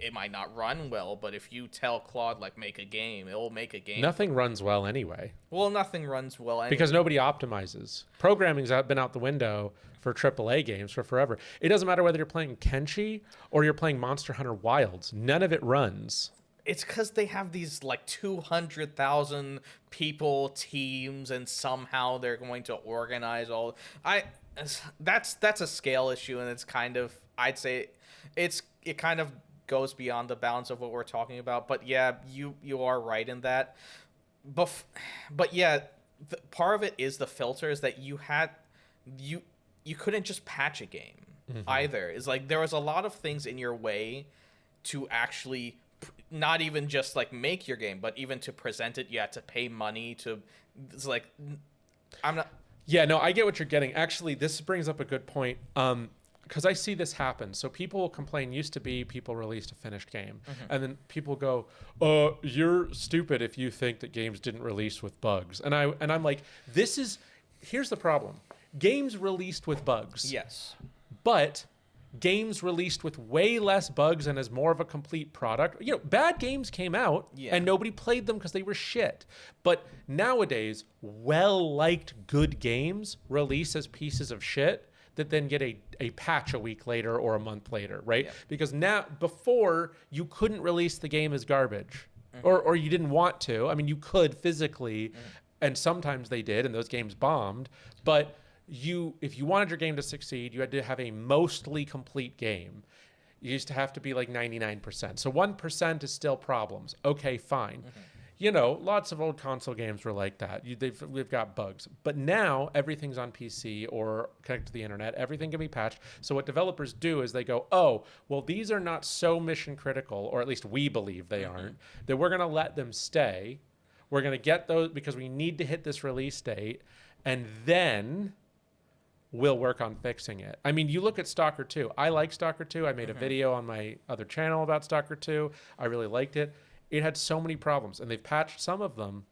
it might not run well, but if you tell Claude like make a game, it'll make a game. Nothing runs well anyway. Well, nothing runs well anyway. Because nobody optimizes. Programming's been out the window for AAA games for forever. It doesn't matter whether you're playing Kenshi or you're playing Monster Hunter Wilds. None of it runs. It's because they have these like 200,000 people teams, and somehow they're going to organize all. That's a scale issue, and it's kind of, I'd say it kind of goes beyond the bounds of what we're talking about. But yeah, you are right in that. But yeah, part of it is the filters that you couldn't just patch a game either. It's like there was a lot of things in your way to actually not even just like make your game, but even to present it, you had to pay money to. It's like, I'm not. Yeah, no, I get what you're getting. Actually, this brings up a good point. Because I see this happen. So people will complain. Used to be people released a finished game, and then people go, "You're stupid if you think that games didn't release with bugs." And I'm like, here's the problem. Games released with bugs. Yes. But games released with way less bugs and as more of a complete product. You know, bad games came out and nobody played them because they were shit. But nowadays, well-liked good games release as pieces of shit that then get a patch a week later or a month later, right? Yeah. Because now, before, you couldn't release the game as garbage. Or you didn't want to. I mean, you could physically, and sometimes they did, and those games bombed. But if you wanted your game to succeed, you had to have a mostly complete game. You used to have to be like 99%. So 1% is still problems. Okay, fine. You know, lots of old console games were like that. They've got bugs. But now everything's on PC or connected to the internet. Everything can be patched. So what developers do is they go, oh, well, these are not so mission critical, or at least we believe they aren't, that we're going to let them stay. We're going to get those because we need to hit this release date. And then we'll work on fixing it. I mean, you look at Stalker 2. I like Stalker 2. I made a video on my other channel about Stalker 2. I really liked it. It had so many problems, and they've patched some of them,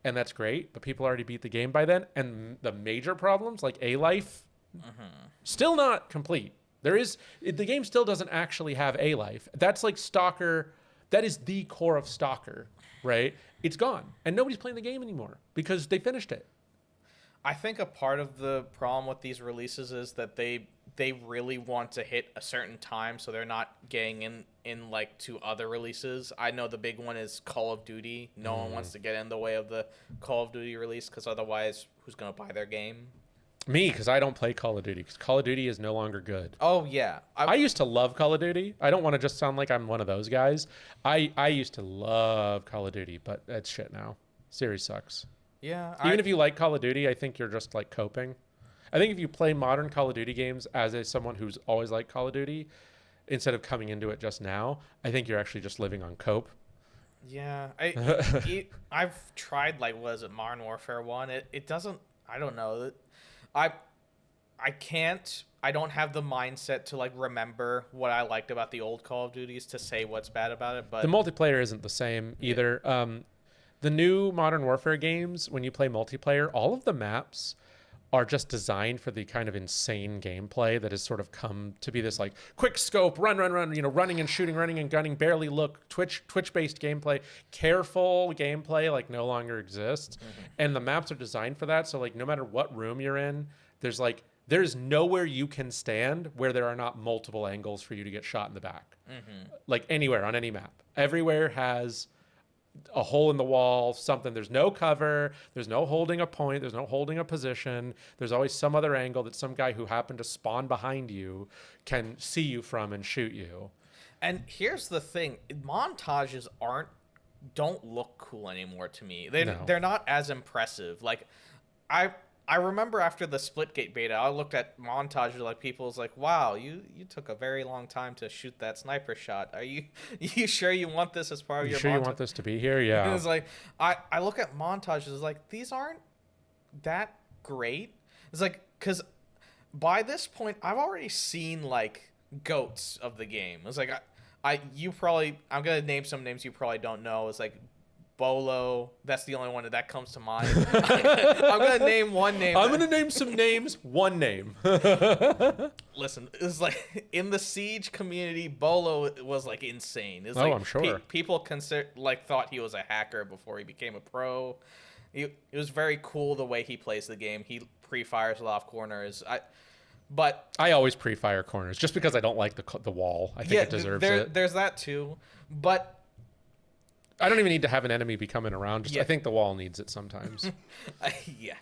and that's great, but people already beat the game by then. And the major problems, like A-Life, still not complete. The game still doesn't actually have A-Life. That's like Stalker. That is the core of Stalker, right? It's gone, and nobody's playing the game anymore because they finished it. I think a part of the problem with these releases is that they really want to hit a certain time, so they're not getting in like to other releases. I know the big one is Call of Duty. No one wants to get in the way of the Call of Duty release because otherwise, who's going to buy their game? Me, because I don't play Call of Duty, because Call of Duty is no longer good. Oh, yeah. I used to love Call of Duty. I don't want to just sound like I'm one of those guys. I used to love Call of Duty, but it's shit now. Series sucks. Yeah. Even if you like Call of Duty, I think you're just like coping. I think if you play modern Call of Duty games as someone who's always liked Call of Duty, instead of coming into it just now, I think you're actually just living on cope. Yeah. I've tried, like, what is it, Modern Warfare 1? It doesn't, I don't know. I don't have the mindset to, like, remember what I liked about the old Call of Duties to say what's bad about it. But the multiplayer isn't the same either. Yeah. The new Modern Warfare games, when you play multiplayer, all of the maps are just designed for the kind of insane gameplay that has sort of come to be this like quick scope, run, you know, running and shooting, running and gunning, barely look, Twitch-based gameplay, careful gameplay like no longer exists. And the maps are designed for that. So like no matter what room you're in, there's nowhere you can stand where there are not multiple angles for you to get shot in the back. Like anywhere on any map. Everywhere has a hole in the wall, something. There's no cover. There's no holding a point. There's no holding a position. There's always some other angle that some guy who happened to spawn behind you can see you from and shoot you. And here's the thing. Montages don't look cool anymore to me. They're not as impressive. Like, I remember after the Splitgate beta, I looked at montages like people's like, wow, you took a very long time to shoot that sniper shot. Are you sure you want this as part of your montage? You want this to be here? Yeah. And it's like, I look at montages like, these aren't that great. It's like, because by this point, I've already seen like goats of the game. It's like, I'm gonna name some names you probably don't know. It's like Bolo. That's the only one that comes to mind. I'm gonna name one name. I'm gonna name some names. One name. Listen, it's like in the Siege community, Bolo was like insane. It's like I'm sure. People thought he was a hacker before he became a pro. It was very cool the way he plays the game. He pre-fires a lot of corners. I always pre-fire corners just because I don't like the wall. I think it deserves it. There's that too, but I don't even need to have an enemy be coming around. I think the wall needs it sometimes. Yeah.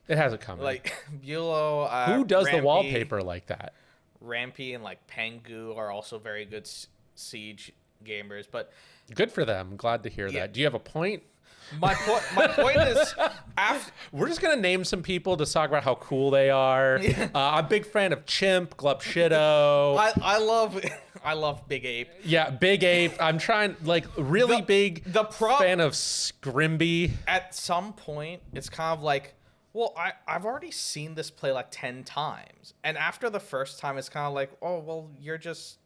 It has it coming. Like Bulo. Who does Rampy, the wallpaper like that? Rampy and like Pengu are also very good Siege gamers, but good for them. Glad to hear that. Do you have a point? My point is, we're just gonna name some people to talk about how cool they are. Yeah. I'm a big fan of Chimp, Glupshido. I love Big Ape. Yeah, Big Ape. I'm trying big fan of Scrimby. At some point, it's kind of like, well, I've already seen this play like 10 times, and after the first time, it's kind of like, oh well, you're just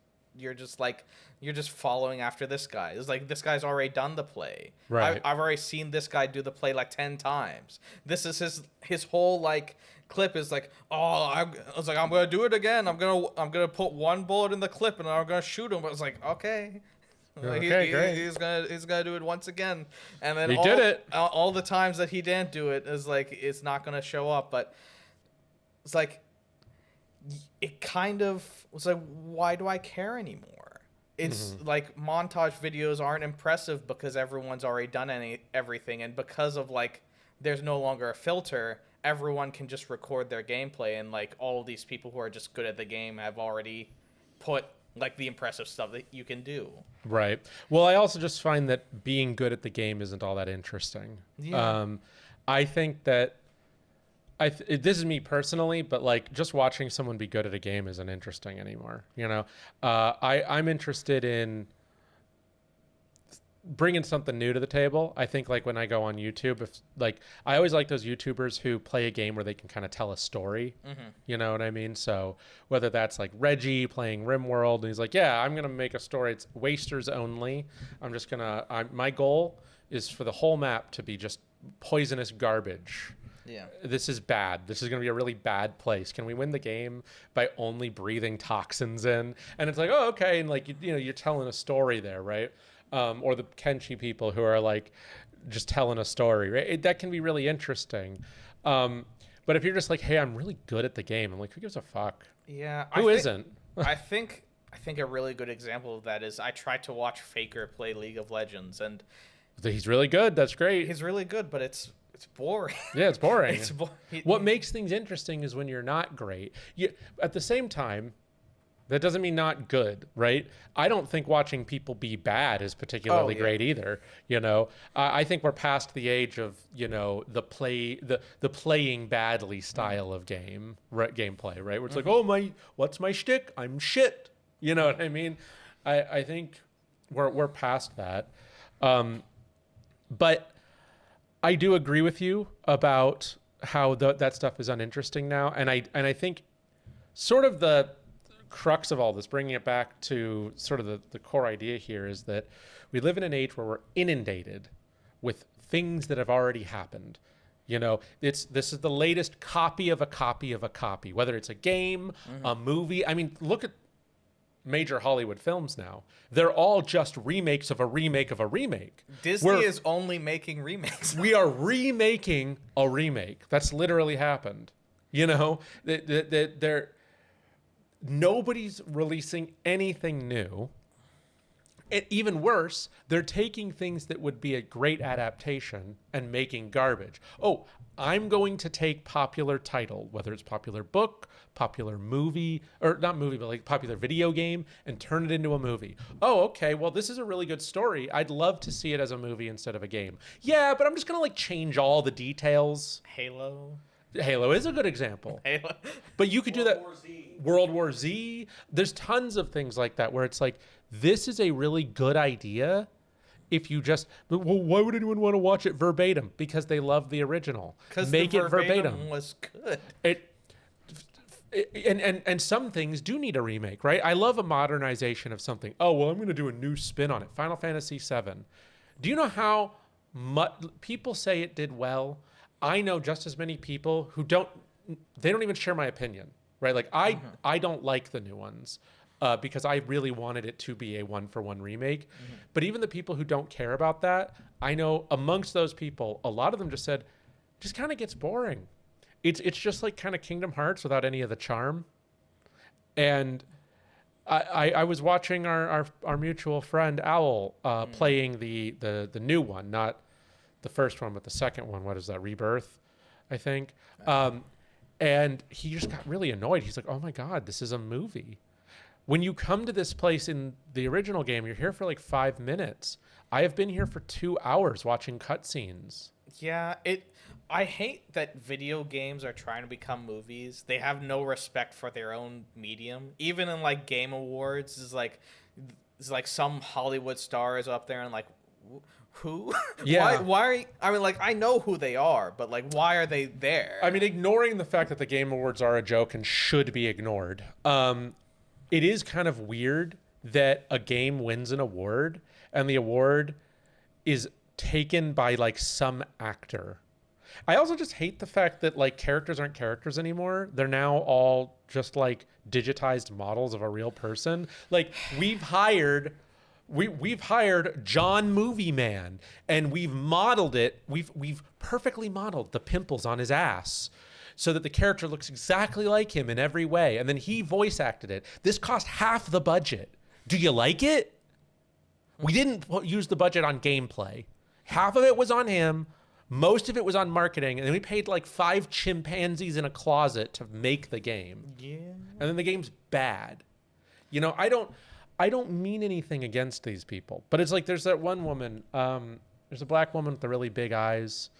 following after this guy. It's like this guy's already done the play. Right. I've already seen this guy do the play like 10 times. This is his whole like clip is like, I was like, I'm gonna do it again. I'm gonna put one bullet in the clip and I'm gonna shoot him. But it's like, okay. Great. He's gonna do it once again, and then he did it. All the times that he didn't do it is like it's not gonna show up. But it's like it kind of was like, why do I care anymore? It's like montage videos aren't impressive because everyone's already done everything, and because of like there's no longer a filter, everyone can just record their gameplay, and like all of these people who are just good at the game have already put like the impressive stuff that you can do. Right. Well, I also just find that being good at the game isn't all that interesting. Yeah. I think that this is me personally, but like just watching someone be good at a game isn't interesting anymore. You know, I'm interested in bringing something new to the table. I think like when I go on YouTube, I always like those YouTubers who play a game where they can kind of tell a story. You know what I mean? So whether that's like Reggie playing RimWorld and he's like, yeah, I'm going to make a story. It's wasters only. My goal is for the whole map to be just poisonous garbage. Yeah. This is bad. This is going to be a really bad place. Can we win the game by only breathing toxins in? And it's like, oh, okay. And like, you're telling a story there, right? Or the Kenshi people who are like just telling a story, right? That can be really interesting. But if you're just like, hey, I'm really good at the game, I'm like, who gives a fuck? Yeah. Who isn't? I think a really good example of that is I tried to watch Faker play League of Legends, and he's really good. That's great. he's really good, but it's boring. Yeah, it's boring. It's What makes things interesting is when you're not great. At the same time, that doesn't mean not good, right? I don't think watching people be bad is particularly great either. I think we're past the age of the playing badly style of gameplay, right? Where it's like, what's my shtick? I'm shit. You know what I mean? I think we're past that, but I do agree with you about how that stuff is uninteresting now, and I think sort of the crux of all this, bringing it back to sort of the core idea here, is that we live in an age where we're inundated with things that have already happened. This is the latest copy of a copy of a copy, whether it's a game, a movie. I mean, look at major Hollywood films now. They're all just remakes of a remake of a remake. Disney is only making remakes. We are remaking a remake. That's literally happened. Nobody's releasing anything new. Even worse, they're taking things that would be a great adaptation and making garbage. Oh, I'm going to take popular title, whether it's popular book, popular movie, or not movie, but like popular video game, and turn it into a movie. Oh, okay, well, this is a really good story. I'd love to see it as a movie instead of a game. Yeah, but I'm just going to change all the details. Halo is a good example. But you could do that. World War Z. There's tons of things like that where it's like, this is a really good idea if you just, well, why would anyone want to watch it verbatim? Because they love the original. Because make the it verbatim. was good. And some things do need a remake, right? I love a modernization of something. Oh, well, I'm going to do a new spin on it. Final Fantasy VII. Do you know how much people say it did well? I know just as many people who don't. They don't even share my opinion, right? Like I don't like the new ones because I really wanted it to be a one-for-one remake. But even the people who don't care about that, I know amongst those people, a lot of them just said, just kind of gets boring. It's just like kind of Kingdom Hearts without any of the charm. And I was watching our mutual friend Owl playing the new one, not the first one, but the second one. What is that? Rebirth, I think. And he just got really annoyed. He's like, "Oh my God, this is a movie." When you come to this place in the original game, you're here for like 5 minutes. I have been here for 2 hours watching cutscenes. Yeah, I hate that video games are trying to become movies. They have no respect for their own medium. Even in like Game Awards, it's like some Hollywood stars up there and like, who? Yeah. Why? I mean, like I know who they are, but like, why are they there? I mean, ignoring the fact that the Game Awards are a joke and should be ignored, it is kind of weird that a game wins an award and the award is taken by like some actor. I also just hate the fact that like characters aren't characters anymore. They're now all just like digitized models of a real person. Like we've hired John Movie Man and we've modeled it. We've perfectly modeled the pimples on his ass so that the character looks exactly like him in every way. And then he voice acted it. This cost half the budget. Do you like it? We didn't use the budget on gameplay. Half of it was on him. Most of it was on marketing. And then we paid like 5 chimpanzees in a closet to make the game. Yeah. And then the game's bad. You know, I don't mean anything against these people. But it's like there's that one woman. There's a black woman with the really big eyes.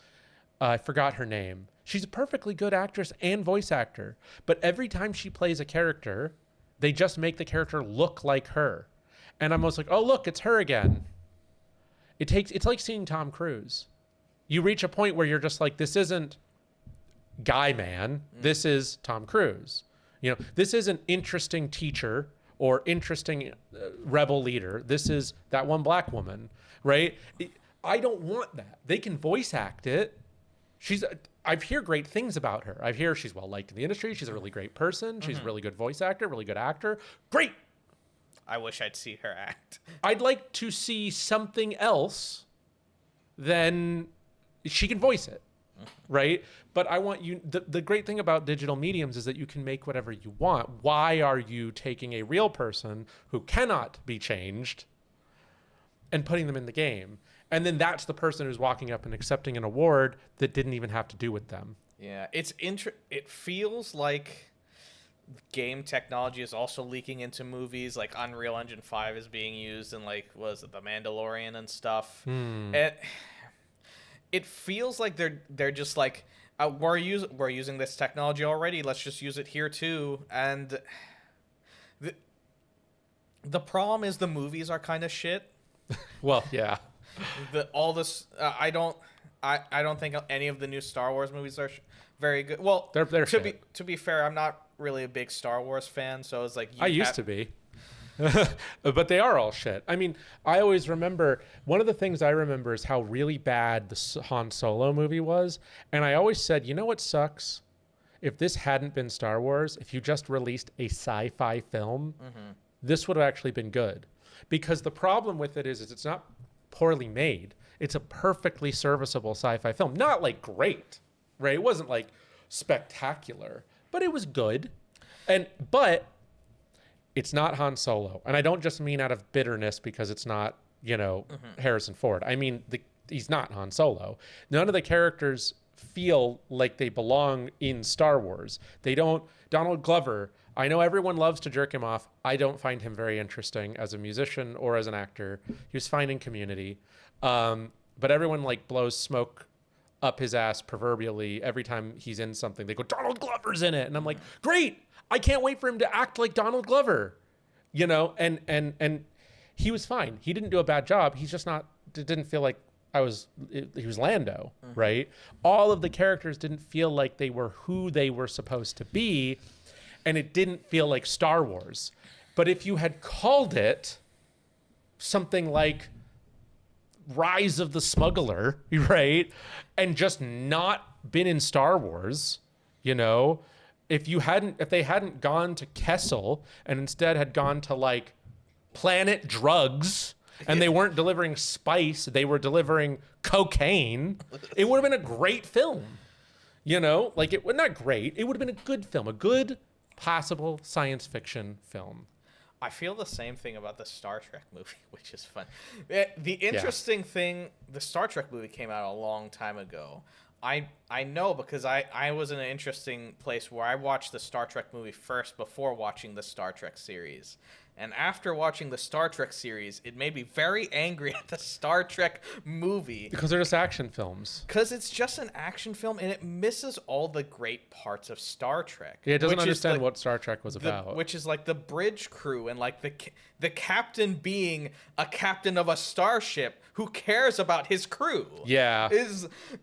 I forgot her name. She's a perfectly good actress and voice actor. But every time she plays a character, they just make the character look like her. And I'm almost like, oh, look, it's her again. It's like seeing Tom Cruise. You reach a point where you're just like, this isn't Guy Man. This is Tom Cruise. You know, this isn't interesting teacher or interesting rebel leader. This is that one black woman, right? I don't want that. They can voice act it. I hear great things about her. I hear she's well liked in the industry. She's a really great person. She's a really good voice actor, really good actor. Great. I wish I'd see her act. I'd like to see something else than she can voice it, right? But I want you, the great thing about digital mediums is that you can make whatever you want. Why are you taking a real person who cannot be changed and putting them in the game? And then that's the person who's walking up and accepting an award that didn't even have to do with them. Yeah, it feels like game technology is also leaking into movies. Like Unreal Engine 5 is being used in like, what is it, The Mandalorian and stuff. And it feels like they're just like, we're using this technology already. Let's just use it here too. And the problem is the movies are kind of shit. Well, yeah. I don't think any of the new Star Wars movies are very good. Well, they're to be fair, I'm not really a big Star Wars fan, so it's like I used to be. But they are all shit. I mean, I always remember, one of the things I remember is how really bad the Han Solo movie was. And I always said, you know what sucks? If this hadn't been Star Wars, if you just released a sci-fi film, this would have actually been good. Because the problem with it is it's not poorly made. It's a perfectly serviceable sci-fi film. Not like great, right? It wasn't like spectacular, but it was good. But it's not Han Solo. And I don't just mean out of bitterness because it's not, Harrison Ford. I mean, he's not Han Solo. None of the characters feel like they belong in Star Wars. They don't. Donald Glover, I know everyone loves to jerk him off. I don't find him very interesting as a musician or as an actor. He was fine in Community. But everyone like blows smoke up his ass proverbially every time he's in something. They go, Donald Glover's in it. And I'm like, great. I can't wait for him to act like Donald Glover, and he was fine. He didn't do a bad job. He's just not, it didn't feel like he was Lando, right? All of the characters didn't feel like they were who they were supposed to be. and it didn't feel like Star Wars. But if you had called it something like Rise of the Smuggler, right, and just not been in Star Wars, you know, if they hadn't gone to Kessel and instead had gone to like Planet Drugs, and they weren't delivering spice, they were delivering cocaine, it would have been a great film. You know, like it would not great. It would have been a good film, a good possible science fiction film. I feel the same thing about the Star Trek movie, which is fun. The interesting thing, the Star Trek movie came out a long time ago. I know because I was in an interesting place where I watched the Star Trek movie first before watching the Star Trek series. And after watching the Star Trek series, it made me very angry at the Star Trek movie. Because they're just action films. Because it's just an action film, and it misses all the great parts of Star Trek. Yeah, it doesn't understand what Star Trek was about. Which is like the bridge crew and like the captain being a captain of a starship who cares about his crew. Yeah.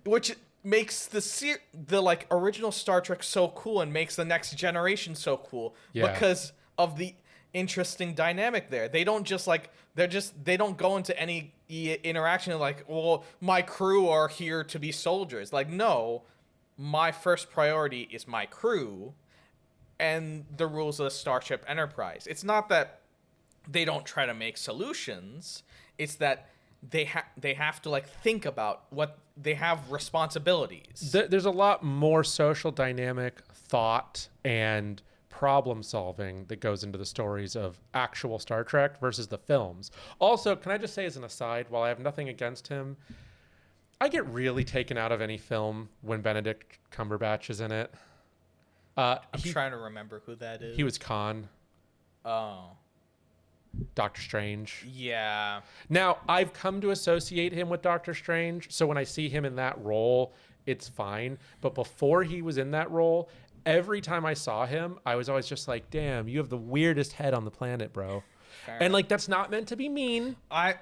Which makes the like original Star Trek so cool and makes the Next Generation so cool because of the interesting dynamic there. They don't just like they don't go into any interaction like, well, my crew are here to be soldiers. Like, no, my first priority is my crew and the rules of the Starship Enterprise. It's not that they don't try to make solutions. It's that they have to like think about what they have responsibilities. There's a lot more social dynamic thought and problem solving that goes into the stories of actual Star Trek versus the films. Also, can I just say as an aside, while I have nothing against him, I get really taken out of any film when Benedict Cumberbatch is in it. I'm trying to remember who that is. He was Khan. Oh. Doctor Strange. Yeah. Now, I've come to associate him with Doctor Strange, so when I see him in that role, it's fine. But before he was in that role, every time I saw him, I was always just like, damn, you have the weirdest head on the planet, bro. Fair And like, that's not meant to be mean. I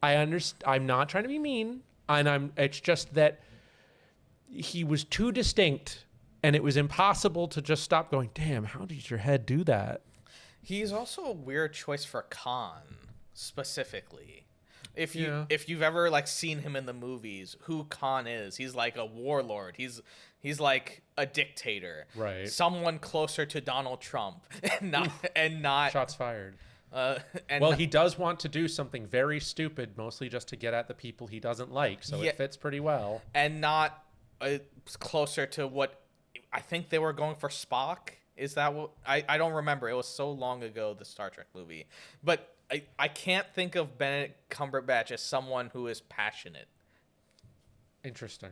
understand. I'm not trying to be mean. And it's just that he was too distinct and it was impossible to just stop going, damn, how did your head do that? He's also a weird choice for Khan, specifically. If you've ever like seen him in the movies, who Khan is, he's like a warlord. He's like a dictator. Right. Someone closer to Donald Trump and not Shots fired. And well, he does want to do something very stupid, mostly just to get at the people he doesn't like. So Yeah. it fits pretty well. and not closer to what I think they were going for Spock. Is that what I don't remember. It was so long ago, the Star Trek movie. But I can't think of Benedict Cumberbatch as someone who is passionate. Interesting.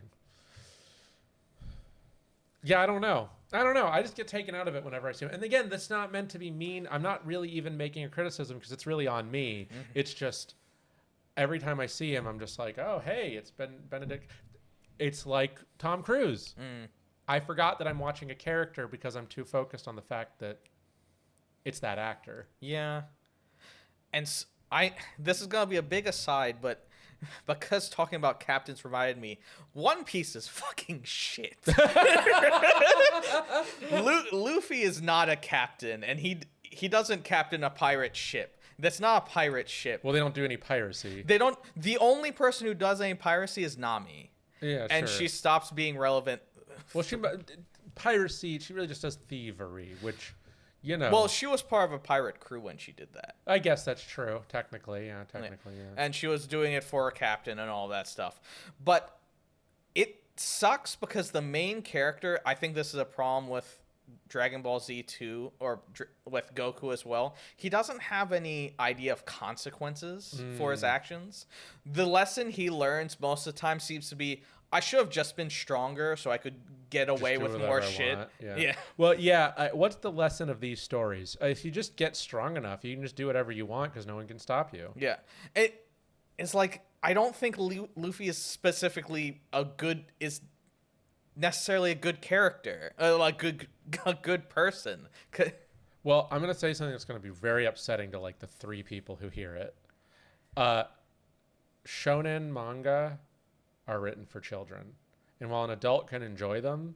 Yeah, I don't know. I just get taken out of it whenever I see him. And again, that's not meant to be mean. I'm not really even making a criticism because it's really on me. Mm-hmm. It's just every time I see him, I'm just like, oh, hey, it's Benedict. It's like Tom Cruise. I forgot that I'm watching a character because I'm too focused on the fact that it's that actor. Yeah. And this is going to be a big aside, but because talking about captains reminded me, One Piece is fucking shit. Luffy is not a captain, and he doesn't captain a pirate ship. That's not a pirate ship. Well, they don't do any piracy. They don't. The only person who does any piracy is Nami. Yeah, and sure. she stops being relevant. Well, piracy, she really just does thievery, which, you know. Well, she was part of a pirate crew when she did that. I guess that's true, technically. Yeah. And she was doing it for a captain and all that stuff. But it sucks because the main character, I think this is a problem with Dragon Ball Z 2 or with Goku as well. He doesn't have any idea of consequences for his actions. The lesson he learns most of the time seems to be, I should have just been stronger so I could get away with more shit. Yeah. Well, yeah. What's the lesson of these stories? If you just get strong enough, you can just do whatever you want because no one can stop you. Yeah. It's like, I don't think Luffy is specifically necessarily a good character, like a good person. Well, I'm gonna say something that's gonna be very upsetting to like the 3 people who hear it. Shonen manga are written for children, and while an adult can enjoy them,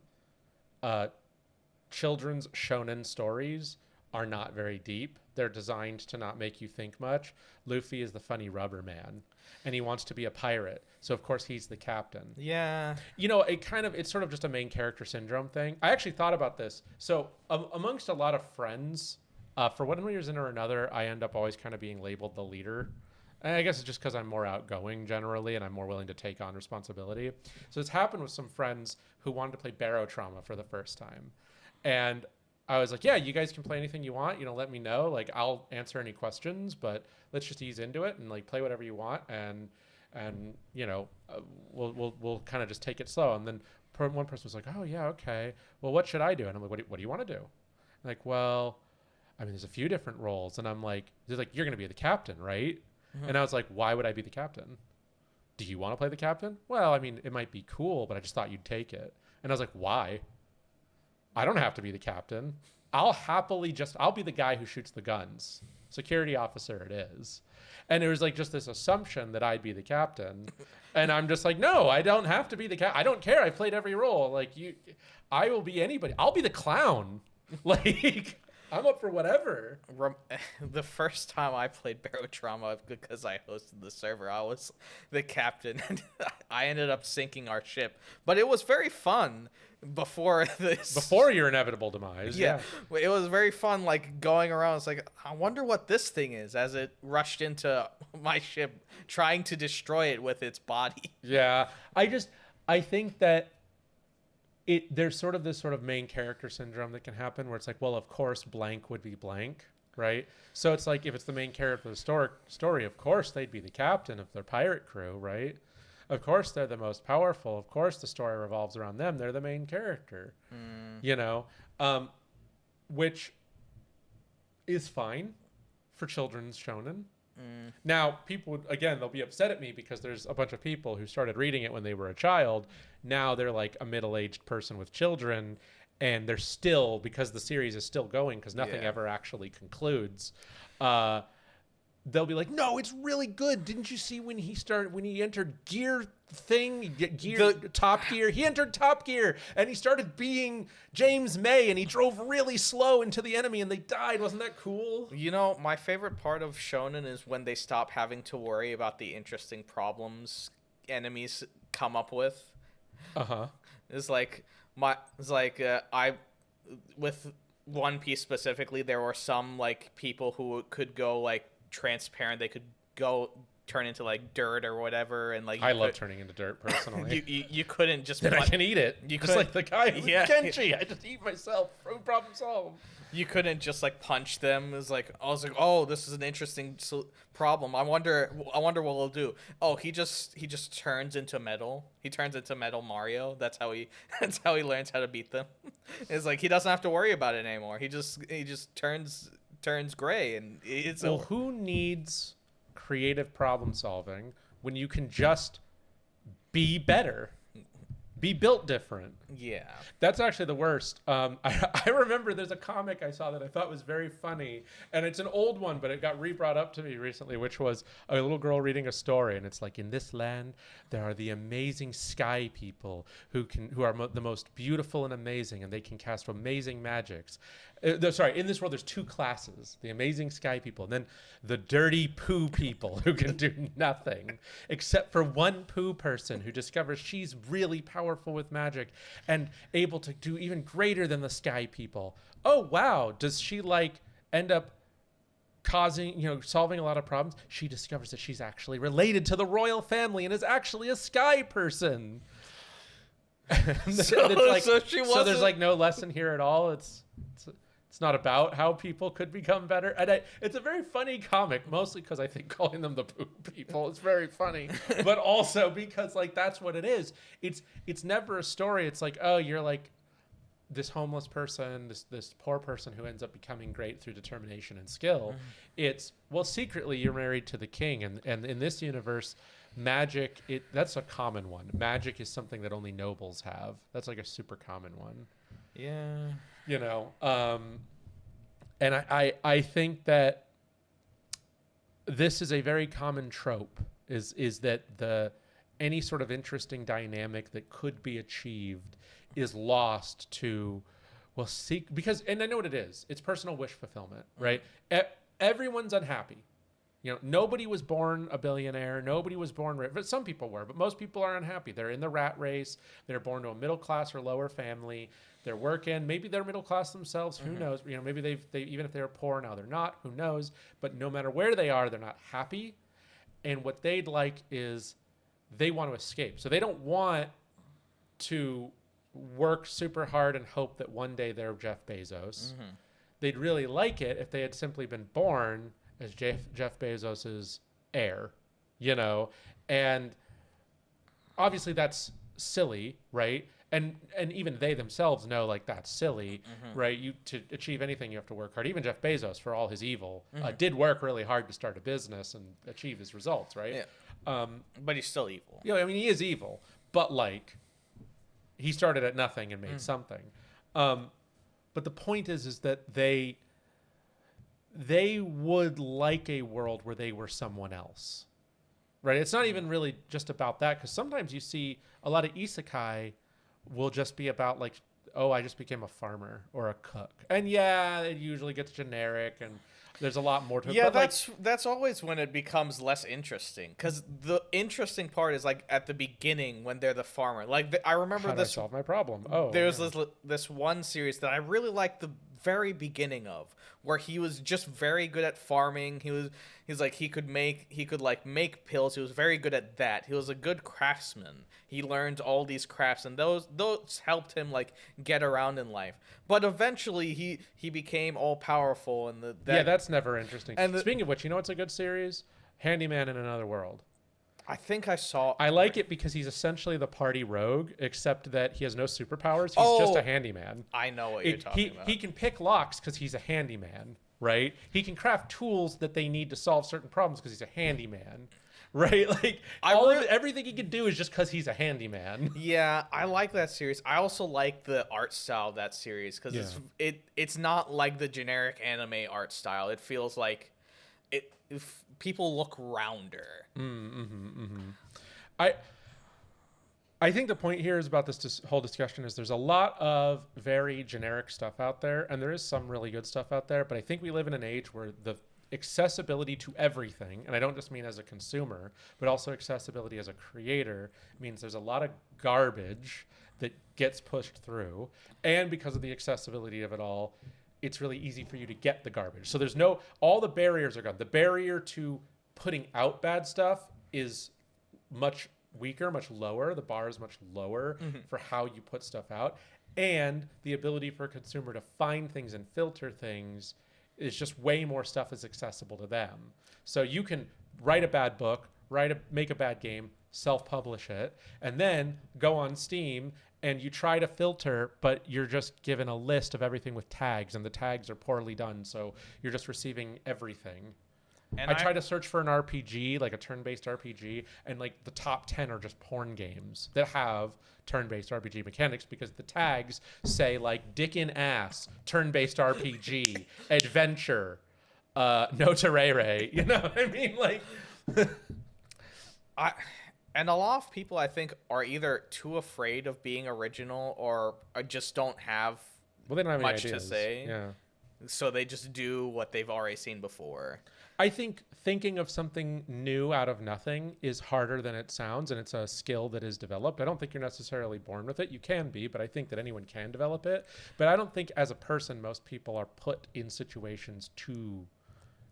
children's shonen stories are not very deep. They're designed to not make you think much. Luffy is the funny rubber man, and he wants to be a pirate. So of course he's the captain. Yeah. You know, it's sort of just a main character syndrome thing. I actually thought about this. So amongst a lot of friends, for one reason or another, I end up always kind of being labeled the leader. And I guess it's just because I'm more outgoing generally, and I'm more willing to take on responsibility. So it's happened with some friends who wanted to play Barotrauma for the first time. And I was like, yeah, you guys can play anything you want. You know, let me know. Like, I'll answer any questions, but let's just ease into it and like play whatever you want. And you know, we'll kind of just take it slow. And then one person was like, oh yeah, okay. Well, what should I do? And I'm like, what do you want to do? I'm like, well, I mean, there's a few different roles. And I'm like, they're like, you're going to be the captain, right? Mm-hmm. And I was like, why would I be the captain? Do you want to play the captain? Well, I mean, it might be cool, but I just thought you'd take it. And I was like, why? I don't have to be the captain. I'll be the guy who shoots the guns. Security officer it is. And it was like just this assumption that I'd be the captain. And I'm just like, no, I don't have to be the captain. I don't care. I've played every role. Like I will be anybody. I'll be the clown. Like, I'm up for whatever. The first time I played Barotrauma, because I hosted the server, I was the captain, and I ended up sinking our ship. But it was very fun before this. Before your inevitable demise. Yeah. It was very fun, like, going around. It's like, I wonder what this thing is, as it rushed into my ship, trying to destroy it with its body. Yeah. I think that there's sort of this sort of main character syndrome that can happen where it's like, well, of course blank would be blank, right? So it's like, if it's the main character of the story, of course they'd be the captain of their pirate crew, right? Of course they're the most powerful. Of course the story revolves around them. They're the main character, you know, which is fine for children's shonen. Now, people they'll be upset at me because there's a bunch of people who started reading it when they were a child. Now they're like a middle-aged person with children, and they're still, because the series is still going, because nothing ever actually concludes. They'll be like, no, it's really good. Didn't you see when he entered Top Gear? He entered Top Gear and he started being James May and he drove really slow into the enemy and they died. Wasn't that cool? You know, my favorite part of shonen is when they stop having to worry about the interesting problems enemies come up with. Uh-huh. With One Piece specifically, there were some like people who could go like transparent. They could go turn into like dirt or whatever, and like I love turning into dirt personally. you couldn't just then I can eat it. You just like the guy with Kenshi. I just eat myself. Problem solved. You couldn't just like punch them. It was like, I was like, oh, this is an interesting problem. I wonder what he'll do. Oh, he just turns into metal. He turns into Metal Mario. That's how he learns how to beat them. It's like he doesn't have to worry about it anymore. He just turns gray, and it's well. Who needs creative problem solving when you can just be better, be built different? Yeah, that's actually the worst. I remember there's a comic I saw that I thought was very funny, and it's an old one, but it got re-brought up to me recently, which was a little girl reading a story, and it's like, in this land there are the amazing sky people who are the most beautiful and amazing, and they can cast amazing magics. In this world there's two classes: the amazing sky people, and then the dirty poo people who can do nothing except for one poo person who discovers she's really powerful with magic and able to do even greater than the sky people. Oh wow, does she like end up solving a lot of problems? She discovers that she's actually related to the royal family and is actually a sky person. So there's like no lesson here at all. It's not about how people could become better. And it's a very funny comic, mostly because I think calling them the poop people is very funny, but also because like that's what it is. It's never a story. It's like, oh, you're like this homeless person, this poor person who ends up becoming great through determination and skill. It's, well, secretly you're married to the king, and in this universe, magic, that's a common one. Magic is something that only nobles have. That's like a super common one. Yeah. You know, and I think that this is a very common trope, is that any sort of interesting dynamic that could be achieved is lost to will seek, because, and I know what it is. It's personal wish fulfillment, right? Everyone's unhappy. Nobody was born a billionaire. Nobody was born rich. But some people were. But most people are unhappy. They're in the rat race. They're born to a middle class or lower family. They're working. Maybe they're middle class themselves. Who knows? Maybe they even if they were poor now they're not. Who knows? But no matter where they are, they're not happy. And what they'd like is they want to escape. So they don't want to work super hard and hope that one day they're Jeff Bezos. They'd really like it if they had simply been born as Jeff Bezos's heir, and obviously that's silly, right? And even they themselves know, like, that's silly, right? To achieve anything, you have to work hard. Even Jeff Bezos, for all his evil, did work really hard to start a business and achieve his results, right? Yeah. But he's still evil. I mean, he is evil, but like, he started at nothing and made something. But the point is that they would like a world where they were someone else, right? It's not even really just about that, because sometimes you see a lot of isekai will just be about, like, oh, I just became a farmer or a cook, and yeah, it usually gets generic and there's a lot more to it. Yeah, but that's always when it becomes less interesting, because the interesting part is, like, at the beginning when they're the farmer. Like, I remember how do I solve my problem? Oh, there's this one series that I really liked the very beginning of, where he was just very good at farming. He's like, he could make pills. He was very good at that. He was a good craftsman. He learned all these crafts, and those helped him, like, get around in life. But eventually he became all powerful, and that's never interesting. And speaking of which, what's a good series? Handyman in Another World. I think I saw. I like it because he's essentially the party rogue, except that he has no superpowers. He's just a handyman. I know what you're talking about. He can pick locks because he's a handyman, right? He can craft tools that they need to solve certain problems because he's a handyman, right? Like, everything he can do is just because he's a handyman. Yeah, I like that series. I also like the art style of that series, because it's not like the generic anime art style. It feels like people look rounder. I think the point here is about this whole discussion is there's a lot of very generic stuff out there, and there is some really good stuff out there, but I think we live in an age where the accessibility to everything, and I don't just mean as a consumer, but also accessibility as a creator, means there's a lot of garbage that gets pushed through, and because of the accessibility of it all, it's really easy for you to get the garbage. So there's all the barriers are gone. The barrier to putting out bad stuff is much weaker, much lower. The bar is much lower for how you put stuff out. And the ability for a consumer to find things and filter things is just way more stuff is accessible to them. So you can write a bad book, make a bad game, self-publish it, and then go on Steam and you try to filter, but you're just given a list of everything with tags, and the tags are poorly done, so you're just receiving everything. And I try to search for an RPG, like a turn-based RPG, and like the top 10 are just porn games that have turn-based RPG mechanics, because the tags say, like, dick in ass, turn-based RPG, adventure, no terere. You know what I mean? Like, and a lot of people, I think, are either too afraid of being original or just don't have they don't have much any to ideas. say. Yeah. So they just do what they've already seen before. I think thinking of something new out of nothing is harder than it sounds, and it's a skill that is developed. I don't think you're necessarily born with it. You can be, but I think that anyone can develop it. But I don't think as a person, most people are put in situations to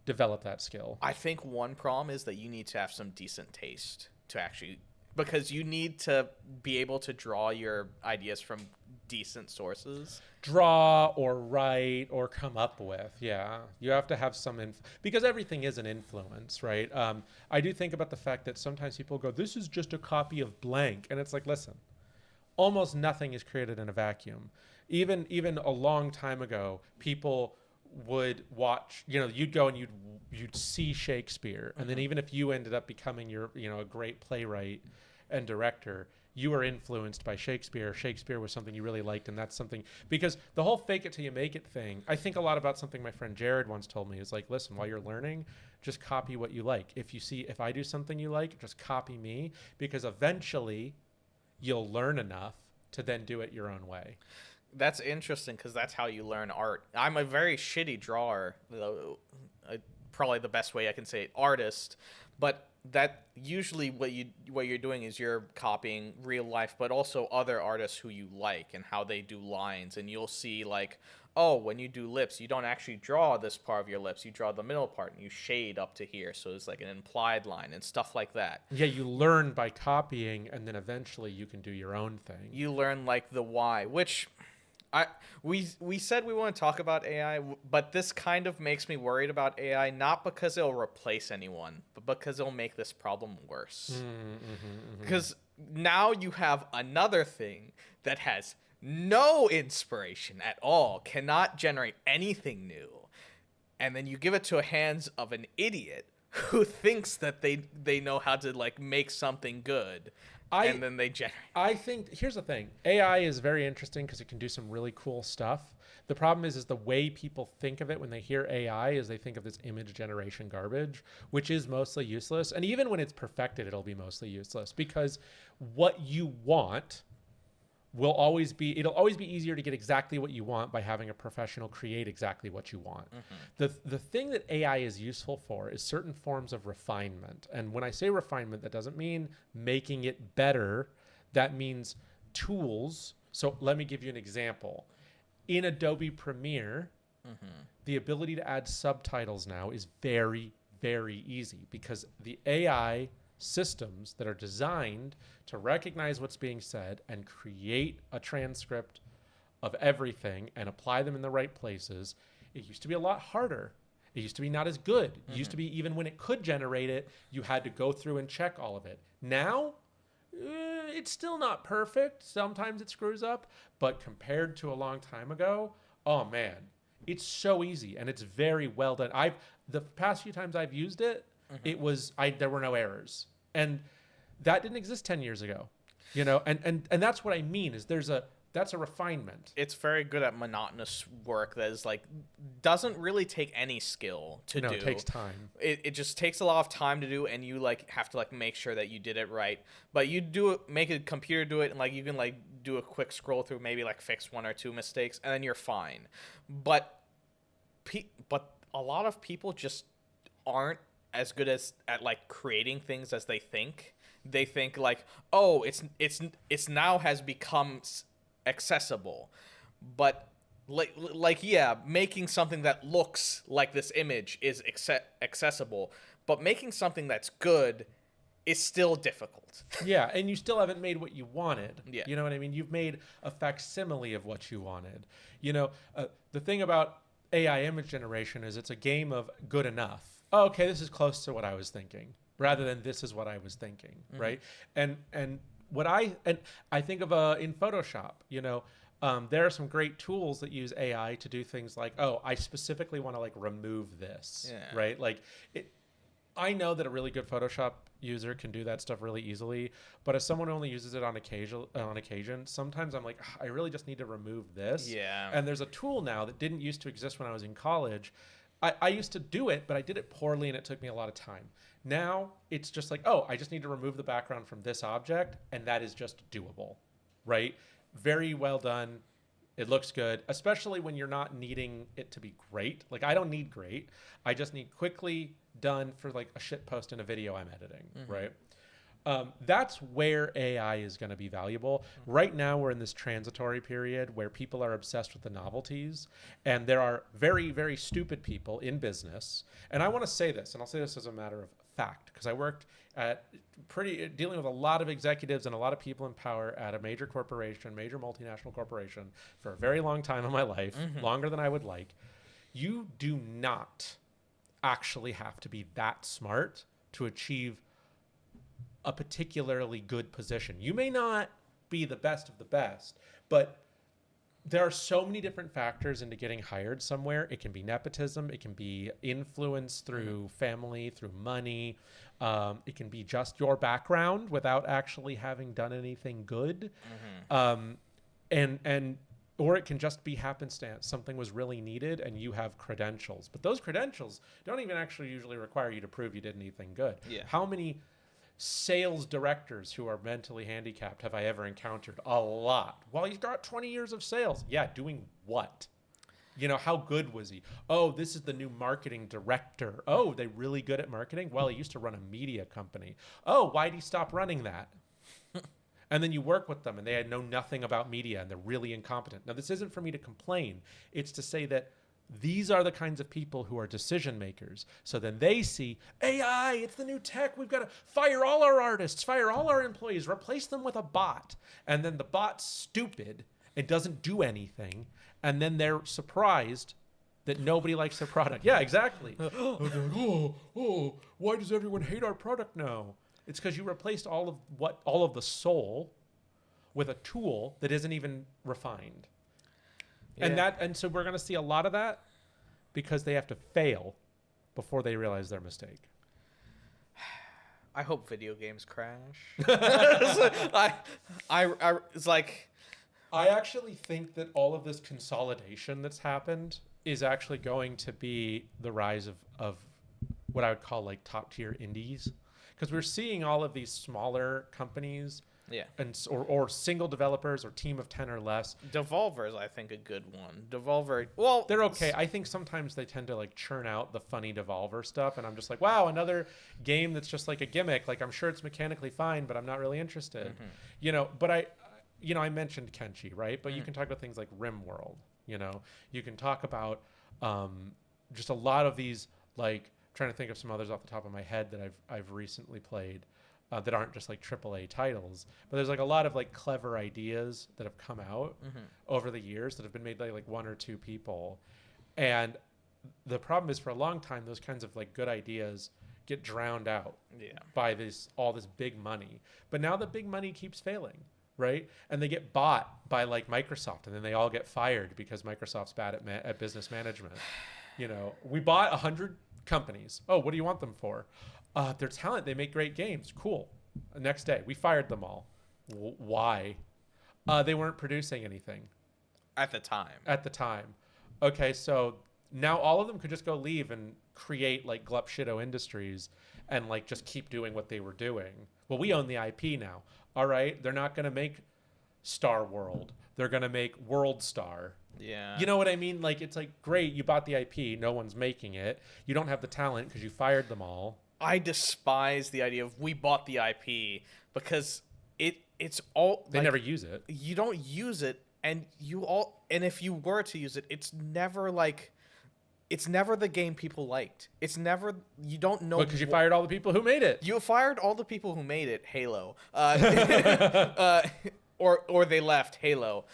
develop that skill. I think one problem is that you need to have some decent taste to actually, because you need to be able to draw your ideas from decent sources. Draw or write or come up with. Yeah. You have to have some because everything is an influence, right? I do think about the fact that sometimes people go, this is just a copy of blank. And it's like, listen, almost nothing is created in a vacuum. Even a long time ago, people would watch, you'd go and you'd see Shakespeare. And then even if you ended up becoming a great playwright and director, you were influenced by Shakespeare. Shakespeare was something you really liked, and that's something, because the whole fake it till you make it thing, I think a lot about something my friend Jared once told me, is like, listen, while you're learning, just copy what you like. If I do something you like, just copy me, because eventually you'll learn enough to then do it your own way. That's interesting because that's how you learn art. I'm a very shitty drawer, though. Probably the best way I can say it, artist. But that usually what you're doing is you're copying real life, but also other artists who you like and how they do lines. And you'll see like, oh, when you do lips, you don't actually draw this part of your lips. You draw the middle part and you shade up to here, so it's like an implied line and stuff like that. Yeah, you learn by copying, and then eventually you can do your own thing. You learn like the why, which we said we want to talk about AI, but this kind of makes me worried about AI, not because it'll replace anyone, but because it'll make this problem worse. Because now you have another thing that has no inspiration at all, cannot generate anything new, and then you give it to the hands of an idiot who thinks that they know how to like make something good. And then they generate. I think here's the thing. AI is very interesting because it can do some really cool stuff. The problem is the way people think of it when they hear AI is they think of this image generation garbage, which is mostly useless. And even when it's perfected, it'll be mostly useless because what you want it'll always be easier to get exactly what you want by having a professional create exactly what you want. The thing that AI is useful for is certain forms of refinement. And when I say refinement, that doesn't mean making it better. That means tools. So let me give you an example. In Adobe Premiere, the ability to add subtitles now is very, very easy because the AI systems that are designed to recognize what's being said and create a transcript of everything and apply them in the right places. It used to be a lot harder. It used to be not as good. It used to be even when it could generate it, you had to go through and check all of it. Now, it's still not perfect. Sometimes it screws up, but compared to a long time ago, oh man, it's so easy and it's very well done. The past few times I've used it, there were no errors. And that didn't exist 10 years ago, and that's what I mean is that's a refinement. It's very good at monotonous work that is like, doesn't really take any skill to do. It takes time. It just takes a lot of time to do, and you like have to like make sure that you did it right. But you do it, make a computer do it, and like you can like do a quick scroll through, maybe like fix one or two mistakes, and then you're fine. But a lot of people just aren't as good at like creating things as they think. They think like, oh, it's now has become accessible, but yeah, making something that looks like this image is accessible, but making something that's good is still difficult. Yeah, and you still haven't made what you wanted. Yeah. You know what I mean? You've made a facsimile of what you wanted. The thing about AI image generation is it's a game of good enough. Oh, okay, this is close to what I was thinking, rather than this is what I was thinking, right? And what I think of in Photoshop, there are some great tools that use AI to do things like, oh, I specifically want to like remove this, right? Like I know that a really good Photoshop user can do that stuff really easily, but as someone who only uses it on occasion, sometimes I'm like, I really just need to remove this. Yeah. And there's a tool now that didn't used to exist when I was in college. I used to do it, but I did it poorly and it took me a lot of time. Now it's just like, oh, I just need to remove the background from this object, and that is just doable, right? Very well done. It looks good, especially when you're not needing it to be great. Like I don't need great. I just need quickly done for like a shit post in a video I'm editing, right? That's where AI is going to be valuable. Right now, we're in this transitory period where people are obsessed with the novelties, and there are very, very stupid people in business. And I want to say this, and I'll say this as a matter of fact, because I worked dealing with a lot of executives and a lot of people in power at a major corporation, major multinational corporation for a very long time in my life, longer than I would like. You do not actually have to be that smart to achieve a particularly good position. You may not be the best of the best, but there are so many different factors into getting hired somewhere. It can be nepotism. It can be influence through family, through money. It can be just your background without actually having done anything good. Or it can just be happenstance. Something was really needed and you have credentials. But those credentials don't even actually usually require you to prove you did anything good. Yeah. How many sales directors who are mentally handicapped have I ever encountered? A lot. Well, he's got 20 years of sales. Yeah, doing what? You know, how good was he? Oh, this is the new marketing director. Oh, they really good at marketing? Well, he used to run a media company. Oh, why'd he stop running that? And then you work with them and they know nothing about media and they're really incompetent. Now, this isn't for me to complain. It's to say that these are the kinds of people who are decision makers. So then they see AI, it's the new tech. We've got to fire all our artists, fire all our employees, replace them with a bot. And then the bot's stupid. It doesn't do anything. And then they're surprised that nobody likes their product. Yeah, exactly. Oh, why does everyone hate our product now? It's because you replaced all of the soul with a tool that isn't even refined. Yeah. And so we're going to see a lot of that because they have to fail before they realize their mistake. I hope video games crash. It's like I actually think that all of this consolidation that's happened is actually going to be the rise of what I would call like top tier indies. Because we're seeing all of these smaller companies, or single developers or team of 10 or less. Devolver's, I think, a good one. Devolver, well, they're okay. I think sometimes they tend to like churn out the funny Devolver stuff, and I'm just like, wow, another game that's just like a gimmick. Like I'm sure it's mechanically fine, but I'm not really interested. Mm-hmm. You know, but I mentioned Kenshi, right? But you can talk about things like RimWorld. You know, you can talk about just a lot of these like. Trying to think of some others off the top of my head that I've recently played that aren't just like AAA titles, but there's like a lot of like clever ideas that have come out over the years that have been made by like one or two people, and the problem is for a long time those kinds of like good ideas get drowned out by all this big money. But now the big money keeps failing, right? And they get bought by like Microsoft, and then they all get fired because Microsoft's bad at business management. You know, we bought 100 companies. Oh, what do you want them for? Their talent. They make great games. Cool. Next day, we fired them all. Why? They weren't producing anything. At the time. Okay, so now all of them could just go leave and create like Glup Shido Industries and like just keep doing what they were doing. Well, we own the IP now. All right, they're not going to make Star World. They're going to make World Star. Yeah. You know what I mean? Like, it's like, great, you bought the IP. No one's making it. You don't have the talent because you fired them all. I despise the idea of we bought the IP because it's all... They never use it. You don't use it, and if you were to use it, it's never the game people liked. It's never... You don't know... Because you fired all the people who made it. You fired all the people who made it, Halo. Or they left Halo.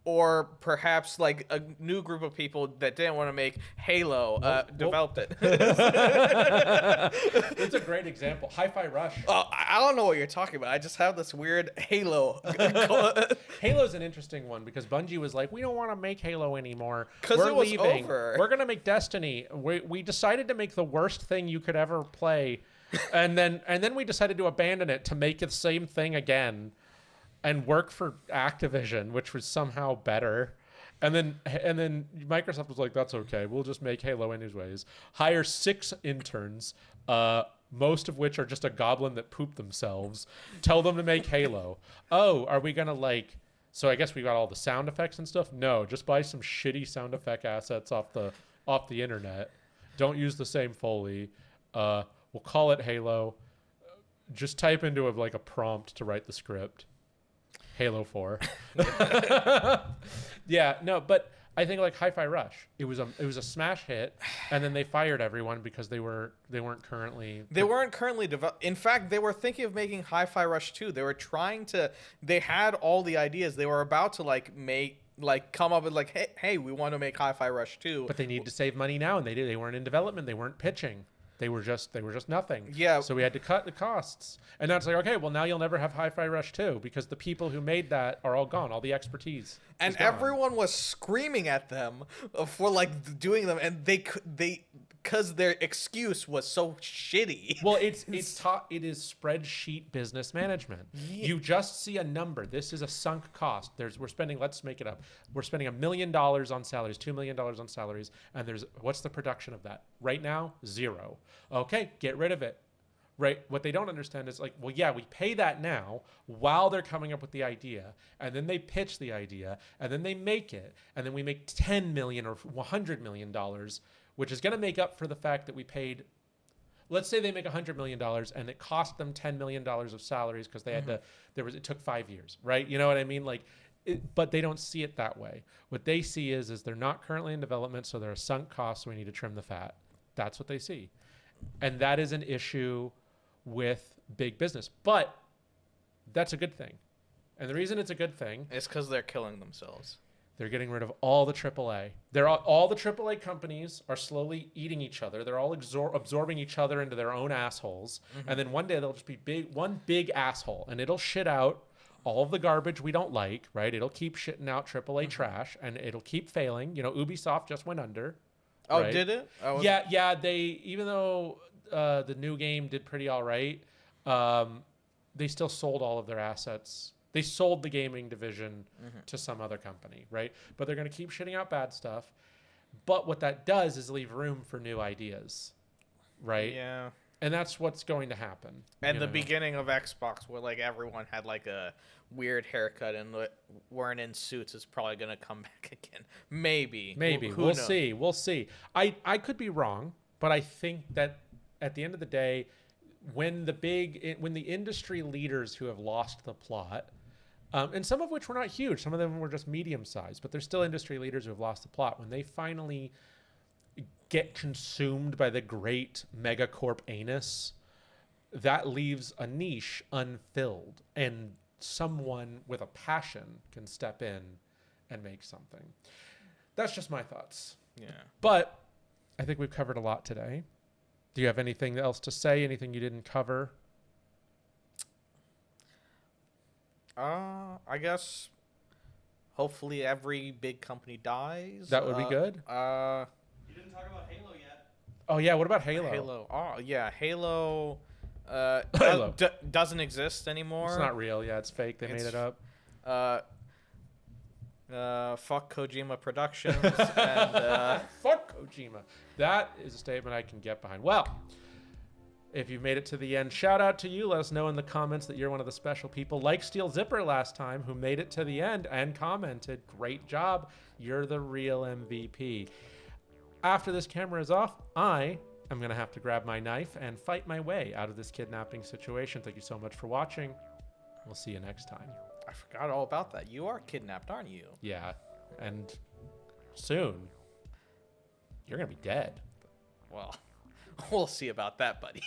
Or perhaps like a new group of people that didn't want to make Halo developed it. It's a great example. Hi-Fi Rush. I don't know what you're talking about. I just have this weird Halo. Halo's an interesting one because Bungie was like, we don't want to make Halo anymore. Because it was leaving. Over. We're going to make Destiny. We decided to make the worst thing you could ever play. and then we decided to abandon it to make the same thing again. And work for Activision, which was somehow better. And then Microsoft was like, that's okay. We'll just make Halo anyways. Hire 6 interns, most of which are just a goblin that pooped themselves. Tell them to make Halo. Oh, are we going to like... So I guess we got all the sound effects and stuff? No, just buy some shitty sound effect assets off the internet. Don't use the same Foley. We'll call it Halo. Just type into a prompt to write the script. Halo 4. Yeah, no, but I think like Hi-Fi Rush, it was a smash hit, and then they fired everyone because they weren't currently In fact, they were thinking of making Hi-Fi Rush 2. They had all the ideas. They were about to come up with hey, we want to make Hi-Fi Rush 2. But they need to save money now, and they weren't in development. They weren't pitching. They were just nothing. Yeah. So we had to cut the costs. And that's like, okay, well, now you'll never have Hi-Fi Rush 2 because the people who made that are all gone. All the expertise. And everyone was screaming at them for doing them, and they because their excuse was so shitty. Well, it is spreadsheet business management. Yeah. You just see a number. This is a sunk cost. Let's make it up. We're spending $1 million on salaries, $2 million on salaries, and what's the production of that? Right now, 0. Okay, get rid of it. right? What they don't understand is like, well, yeah, we pay that now while they're coming up with the idea, and then they pitch the idea, and then they make it, and then we make $10 million or $100 million, which is going to make up for the fact that we paid. Let's say they make $100 million and it cost them $10 million of salaries because they had to. It took 5 years, right? You know what I mean? Like, but they don't see it that way. What they see is they're not currently in development, so they're a sunk cost. So we need to trim the fat. That's what they see, and that is an issue with big business. But that's a good thing, and the reason it's a good thing It's because they're killing themselves. they're getting rid of all the AAA. All the AAA companies are slowly eating each other. They're all absorbing each other into their own assholes. And then one day they'll just be one big asshole, and it'll shit out all of the garbage we don't like, right? It'll keep shitting out AAA trash, and it'll keep failing. You know, Ubisoft just went under. Oh, right? did it? Yeah. They, even though the new game did pretty all right, they still sold all of their assets. They sold the gaming division to some other company, right? But they're going to keep shitting out bad stuff. But what that does is leave room for new ideas, right? Yeah. And that's what's going to happen. And the beginning of Xbox, where like everyone had like a weird haircut and weren't in suits, is probably going to come back again. Maybe. Who We'll knows? see. We'll see. I could be wrong, but I think that at the end of the day, when the industry leaders who have lost the plot, and some of which were not huge, some of them were just medium sized, but they're still industry leaders who have lost the plot. When they finally get consumed by the great megacorp anus, that leaves a niche unfilled, and someone with a passion can step in and make something. That's just my thoughts. Yeah. But I think we've covered a lot today. Do you have anything else to say? Anything you didn't cover? I guess hopefully every big company dies. That would be good. You didn't talk about Halo yet. Oh yeah, what about Halo? Halo. Oh yeah, Halo. Halo. Doesn't exist anymore. It's not real. Yeah, it's fake. They made it up. Fuck Kojima Productions. And Fuck Kojima. That is a statement I can get behind. Well, if you've made it to the end, shout out to you. Let us know in the comments that you're one of the special people, like Steel Zipper last time, who made it to the end and commented. Great job. You're the real MVP. After this camera is off, I am going to have to grab my knife and fight my way out of this kidnapping situation. Thank you so much for watching. We'll see you next time. I forgot all about that. You are kidnapped, aren't you? Yeah, and soon you're going to be dead. Well, we'll see about that, buddy.